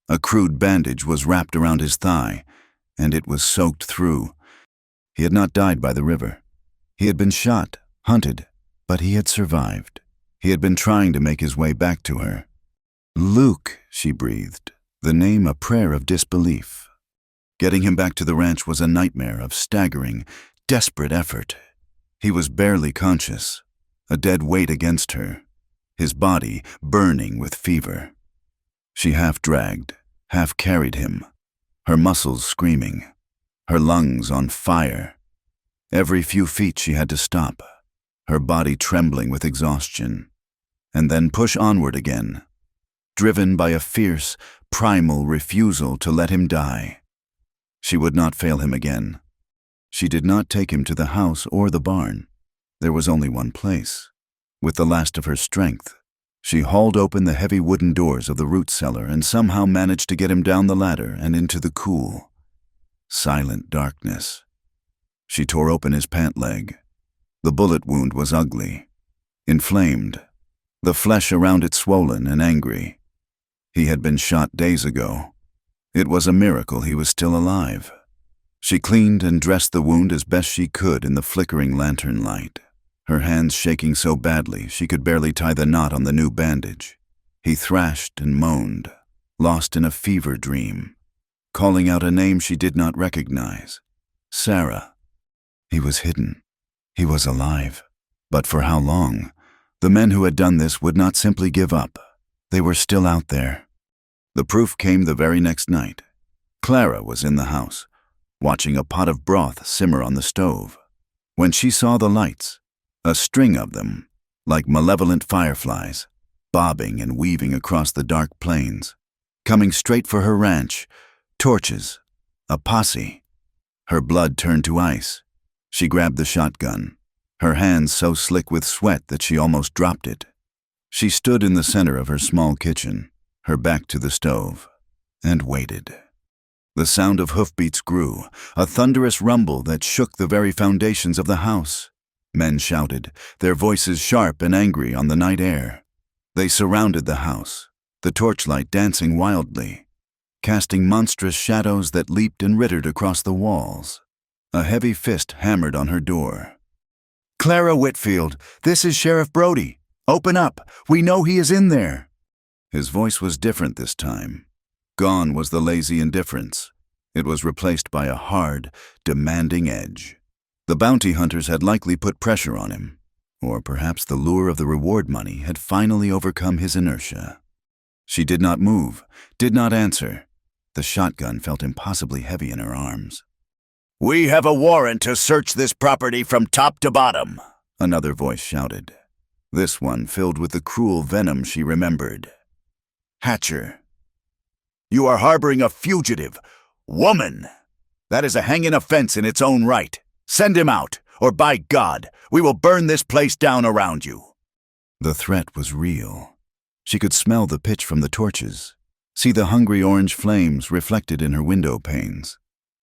A crude bandage was wrapped around his thigh, and it was soaked through. He had not died by the river. He had been shot, hunted, but he had survived. He had been trying to make his way back to her. Luke, she breathed, the name a prayer of disbelief. Getting him back to the ranch was a nightmare of staggering, desperate effort. He was barely conscious, a dead weight against her, his body burning with fever. She half dragged, half carried him, her muscles screaming, her lungs on fire. Every few feet she had to stop, her body trembling with exhaustion, and then push onward again, driven by a fierce, primal refusal to let him die. She would not fail him again. She did not take him to the house or the barn. There was only one place. With the last of her strength, she hauled open the heavy wooden doors of the root cellar and somehow managed to get him down the ladder and into the cool, silent darkness. She tore open his pant leg. The bullet wound was ugly, inflamed, the flesh around it swollen and angry. He had been shot days ago. It was a miracle he was still alive. She cleaned and dressed the wound as best she could in the flickering lantern light, her hands shaking so badly she could barely tie the knot on the new bandage. He thrashed and moaned, lost in a fever dream, calling out a name she did not recognize. Sarah. He was hidden. He was alive. But for how long? The men who had done this would not simply give up. They were still out there. The proof came the very next night. Clara was in the house, watching a pot of broth simmer on the stove. When she saw the lights, a string of them, like malevolent fireflies, bobbing and weaving across the dark plains, coming straight for her ranch, torches, a posse. Her blood turned to ice. She grabbed the shotgun, her hands so slick with sweat that she almost dropped it. She stood in the center of her small kitchen, her back to the stove, and waited. The sound of hoofbeats grew, a thunderous rumble that shook the very foundations of the house. Men shouted, their voices sharp and angry on the night air. They surrounded the house, the torchlight dancing wildly, casting monstrous shadows that leaped and rittered across the walls. A heavy fist hammered on her door. "Clara Whitfield, this is Sheriff Brody. Open up. We know he is in there." His voice was different this time. Gone was the lazy indifference. It was replaced by a hard, demanding edge. The bounty hunters had likely put pressure on him, or perhaps the lure of the reward money had finally overcome his inertia. She did not move, did not answer. The shotgun felt impossibly heavy in her arms. "We have a warrant to search this property from top to bottom," another voice shouted. This one filled with the cruel venom she remembered. "Hatcher. You are harboring a fugitive. Woman! That is a hanging offense in its own right. Send him out, or by God, we will burn this place down around you." The threat was real. She could smell the pitch from the torches, see the hungry orange flames reflected in her window panes.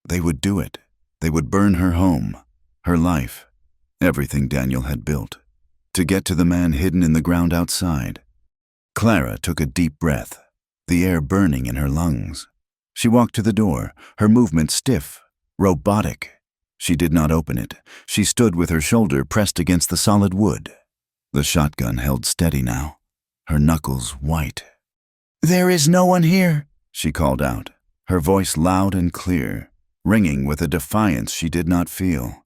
They would do it. They would burn her home, her life, everything Daniel had built, to get to the man hidden in the ground outside. Clara took a deep breath, the air burning in her lungs. She walked to the door, her movement stiff, robotic. She did not open it. She stood with her shoulder pressed against the solid wood. The shotgun held steady now, her knuckles white. "There is no one here," she called out, her voice loud and clear, ringing with a defiance she did not feel.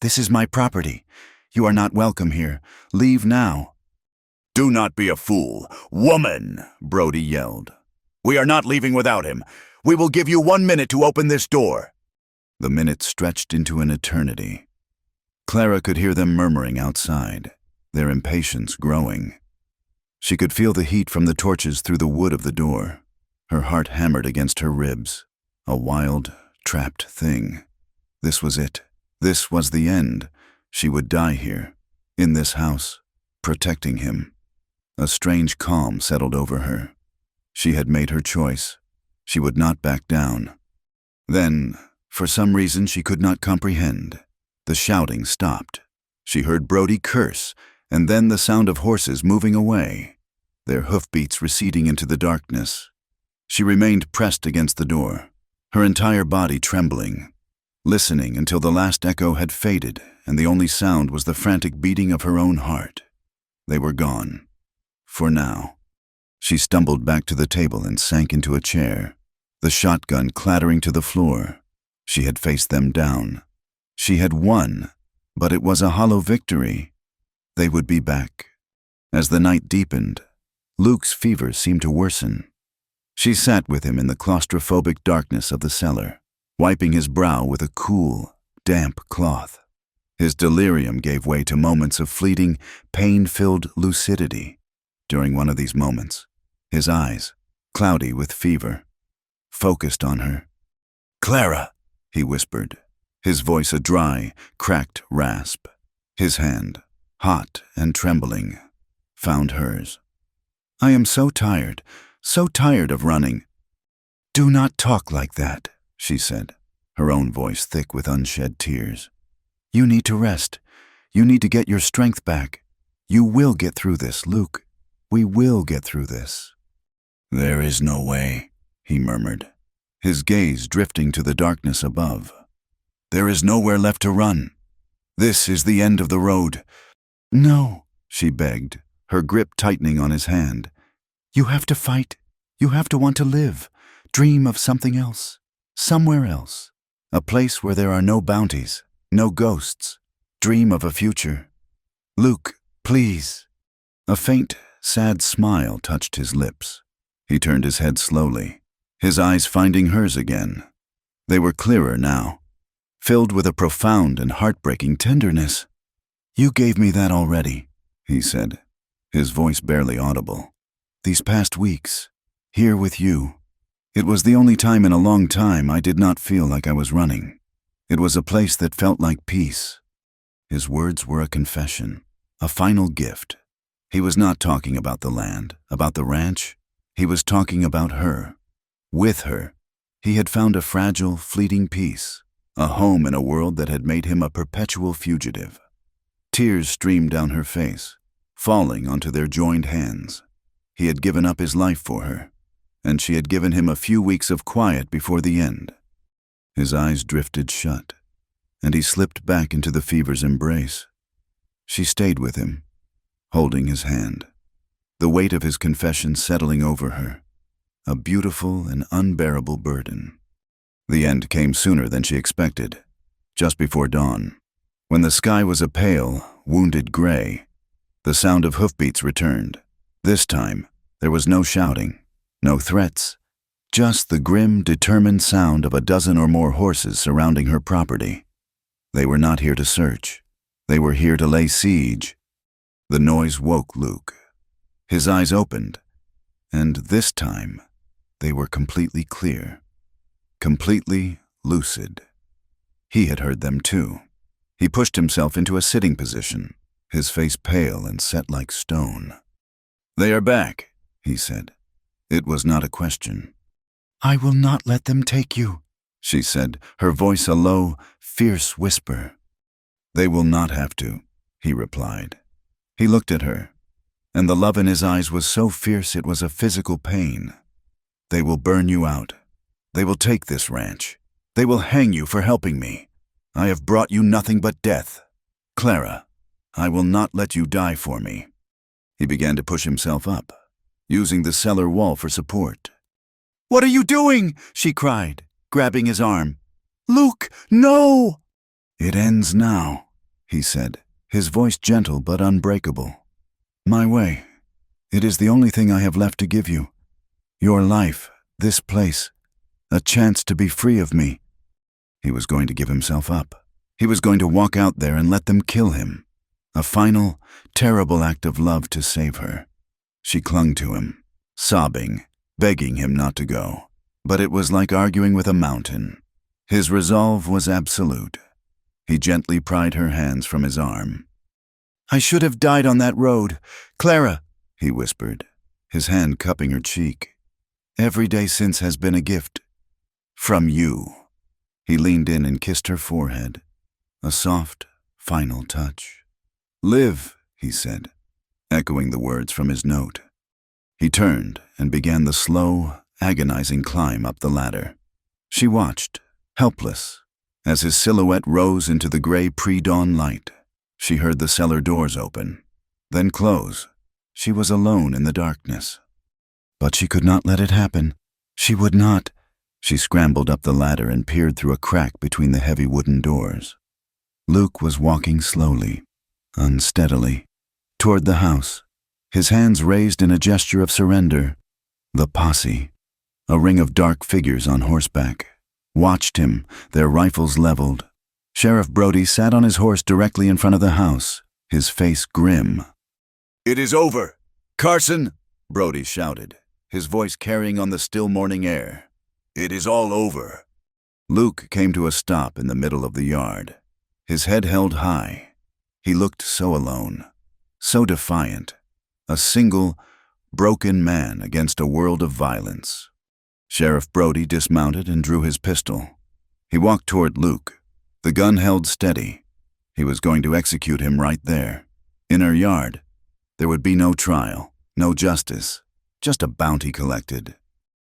"This is my property. You are not welcome here. Leave now." "Do not be a fool, woman," Brody yelled. "We are not leaving without him. We will give you 1 minute to open this door." The minutes stretched into an eternity. Clara could hear them murmuring outside, their impatience growing. She could feel the heat from the torches through the wood of the door. Her heart hammered against her ribs. A wild, trapped thing. This was it. This was the end. She would die here, in this house, protecting him. A strange calm settled over her. She had made her choice. She would not back down. Then, for some reason she could not comprehend, the shouting stopped. She heard Brody curse, and then the sound of horses moving away, their hoofbeats receding into the darkness. She remained pressed against the door, her entire body trembling, listening until the last echo had faded and the only sound was the frantic beating of her own heart. They were gone. For now. She stumbled back to the table and sank into a chair, the shotgun clattering to the floor. She had faced them down. She had won, but it was a hollow victory. They would be back. As the night deepened, Luke's fever seemed to worsen. She sat with him in the claustrophobic darkness of the cellar, wiping his brow with a cool, damp cloth. His delirium gave way to moments of fleeting, pain-filled lucidity. During one of these moments, his eyes, cloudy with fever, focused on her. "Clara," he whispered, his voice a dry, cracked rasp. His hand, hot and trembling, found hers. "I am so tired of running." "Do not talk like that," she said, her own voice thick with unshed tears. "You need to rest. You need to get your strength back. You will get through this, Luke. We will get through this." "There is no way," he murmured, his gaze drifting to the darkness above. "There is nowhere left to run. This is the end of the road." "No," she begged, her grip tightening on his hand. "You have to fight. You have to want to live. Dream of something else. Somewhere else. A place where there are no bounties, no ghosts. Dream of a future. Luke, please." A faint, sad smile touched his lips. He turned his head slowly, his eyes finding hers again. They were clearer now, filled with a profound and heartbreaking tenderness. "You gave me that already," he said, his voice barely audible. "These past weeks, here with you. It was the only time in a long time I did not feel like I was running. It was a place that felt like peace." His words were a confession, a final gift. He was not talking about the land, about the ranch. He was talking about her. With her, he had found a fragile, fleeting peace, a home in a world that had made him a perpetual fugitive. Tears streamed down her face, falling onto their joined hands. He had given up his life for her, and she had given him a few weeks of quiet before the end. His eyes drifted shut, and he slipped back into the fever's embrace. She stayed with him, holding his hand, the weight of his confession settling over her, a beautiful and unbearable burden. The end came sooner than she expected, just before dawn. When the sky was a pale, wounded gray, the sound of hoofbeats returned. This time, there was no shouting, no threats, just the grim, determined sound of a dozen or more horses surrounding her property. They were not here to search. They were here to lay siege. The noise woke Luke. His eyes opened, and this time, they were completely clear, completely lucid. He had heard them too. He pushed himself into a sitting position, his face pale and set like stone. "They are back," he said. It was not a question. "I will not let them take you," she said, her voice a low, fierce whisper. "They will not have to," he replied. He looked at her, and the love in his eyes was so fierce it was a physical pain. "They will burn you out. They will take this ranch. They will hang you for helping me. I have brought you nothing but death. Clara, I will not let you die for me." He began to push himself up, using the cellar wall for support. "What are you doing?" she cried, grabbing his arm. "Luke, no!" "It ends now," he said, his voice gentle but unbreakable. "My way. It is the only thing I have left to give you. Your life, this place, a chance to be free of me." He was going to give himself up. He was going to walk out there and let them kill him. A final, terrible act of love to save her. She clung to him, sobbing, begging him not to go. But it was like arguing with a mountain. His resolve was absolute. He gently pried her hands from his arm. "I should have died on that road. Clara," he whispered, his hand cupping her cheek. "Every day since has been a gift. From you." He leaned in and kissed her forehead. A soft, final touch. "Live," he said, echoing the words from his note. He turned and began the slow, agonizing climb up the ladder. She watched, helpless, as his silhouette rose into the gray pre-dawn light. She heard the cellar doors open, then close. She was alone in the darkness. But she could not let it happen. She would not. She scrambled up the ladder and peered through a crack between the heavy wooden doors. Luke was walking slowly, unsteadily, toward the house, his hands raised in a gesture of surrender. The posse, a ring of dark figures on horseback, watched him, their rifles leveled. Sheriff Brody sat on his horse directly in front of the house, his face grim. "It is over. Carson," Brody shouted, his voice carrying on the still morning air. "It is all over." Luke came to a stop in the middle of the yard, his head held high. He looked so alone, so defiant, a single, broken man against a world of violence. Sheriff Brody dismounted and drew his pistol. He walked toward Luke, the gun held steady. He was going to execute him right there, in her yard. There would be no trial, no justice, just a bounty collected.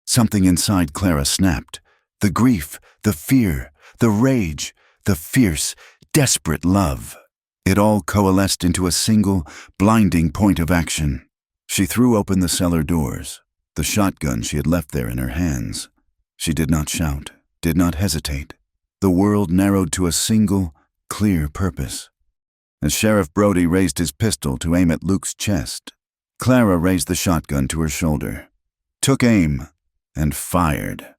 Something inside Clara snapped. The grief, the fear, the rage, the fierce, desperate love. It all coalesced into a single, blinding point of action. She threw open the cellar doors, the shotgun she had left there in her hands. She did not shout, did not hesitate. The world narrowed to a single, clear purpose. As Sheriff Brody raised his pistol to aim at Luke's chest, Clara raised the shotgun to her shoulder, took aim, and fired.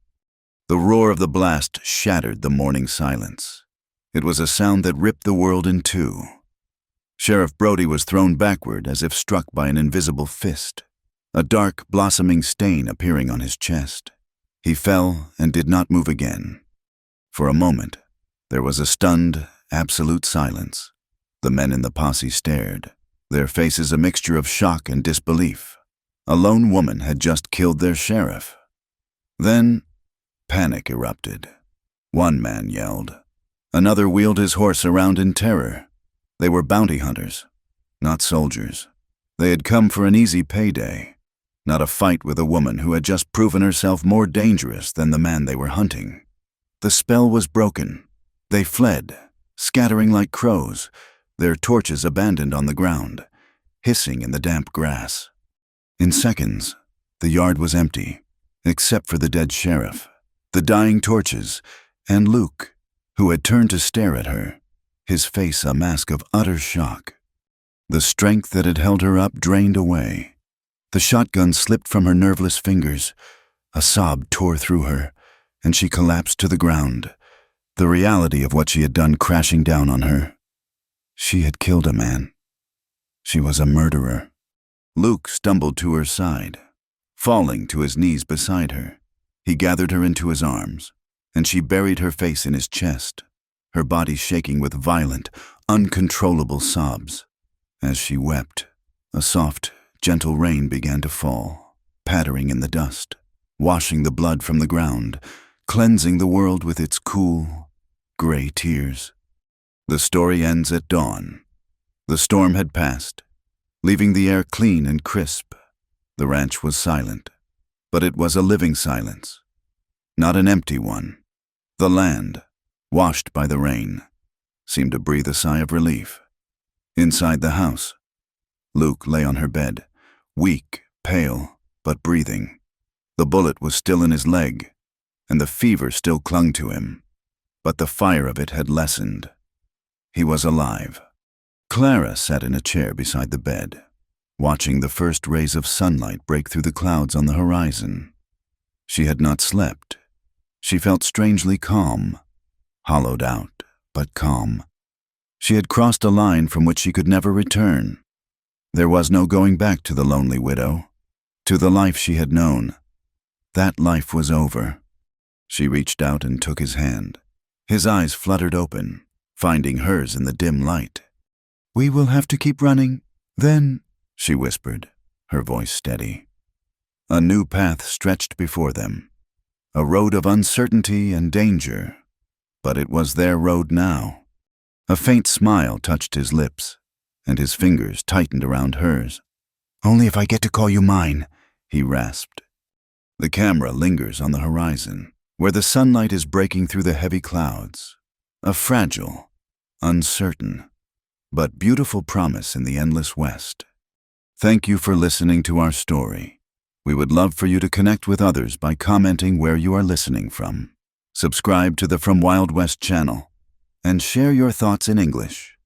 The roar of the blast shattered the morning silence. It was a sound that ripped the world in two. Sheriff Brody was thrown backward as if struck by an invisible fist, a dark, blossoming stain appearing on his chest. He fell and did not move again. For a moment, there was a stunned, absolute silence. The men in the posse stared, their faces a mixture of shock and disbelief. A lone woman had just killed their sheriff. Then, panic erupted. One man yelled. Another wheeled his horse around in terror. They were bounty hunters, not soldiers. They had come for an easy payday, not a fight with a woman who had just proven herself more dangerous than the man they were hunting. The spell was broken. They fled, scattering like crows, their torches abandoned on the ground, hissing in the damp grass. In seconds, the yard was empty, except for the dead sheriff, the dying torches, and Luke, who had turned to stare at her, his face a mask of utter shock. The strength that had held her up drained away. The shotgun slipped from her nerveless fingers. A sob tore through her, and she collapsed to the ground, the reality of what she had done crashing down on her. She had killed a man. She was a murderer. Luke stumbled to her side, falling to his knees beside her. He gathered her into his arms, and she buried her face in his chest, her body shaking with violent, uncontrollable sobs. As she wept, a soft, gentle rain began to fall, pattering in the dust, washing the blood from the ground, cleansing the world with its cool, gray tears. The story ends at dawn. The storm had passed. leaving the air clean and crisp. The ranch was silent, but it was a living silence, not an empty one. The land, washed by the rain, seemed to breathe a sigh of relief. Inside the house, Luke lay on her bed, weak, pale, but breathing. The bullet was still in his leg, and the fever still clung to him, but the fire of it had lessened. He was alive. Clara sat in a chair beside the bed, watching the first rays of sunlight break through the clouds on the horizon. She had not slept. She felt strangely calm, hollowed out, but calm. She had crossed a line from which she could never return. There was no going back to the lonely widow, to the life she had known. That life was over. She reached out and took his hand. His eyes fluttered open, finding hers in the dim light. "We will have to keep running, then," she whispered, her voice steady. A new path stretched before them, a road of uncertainty and danger, but it was their road now. A faint smile touched his lips, and his fingers tightened around hers. "Only if I get to call you mine," he rasped. The camera lingers on the horizon, where the sunlight is breaking through the heavy clouds, a fragile, uncertain, but beautiful promise in the endless west. Thank you for listening to our story. We would love for you to connect with others by commenting where you are listening from. Subscribe to the From Wild West channel and share your thoughts in English.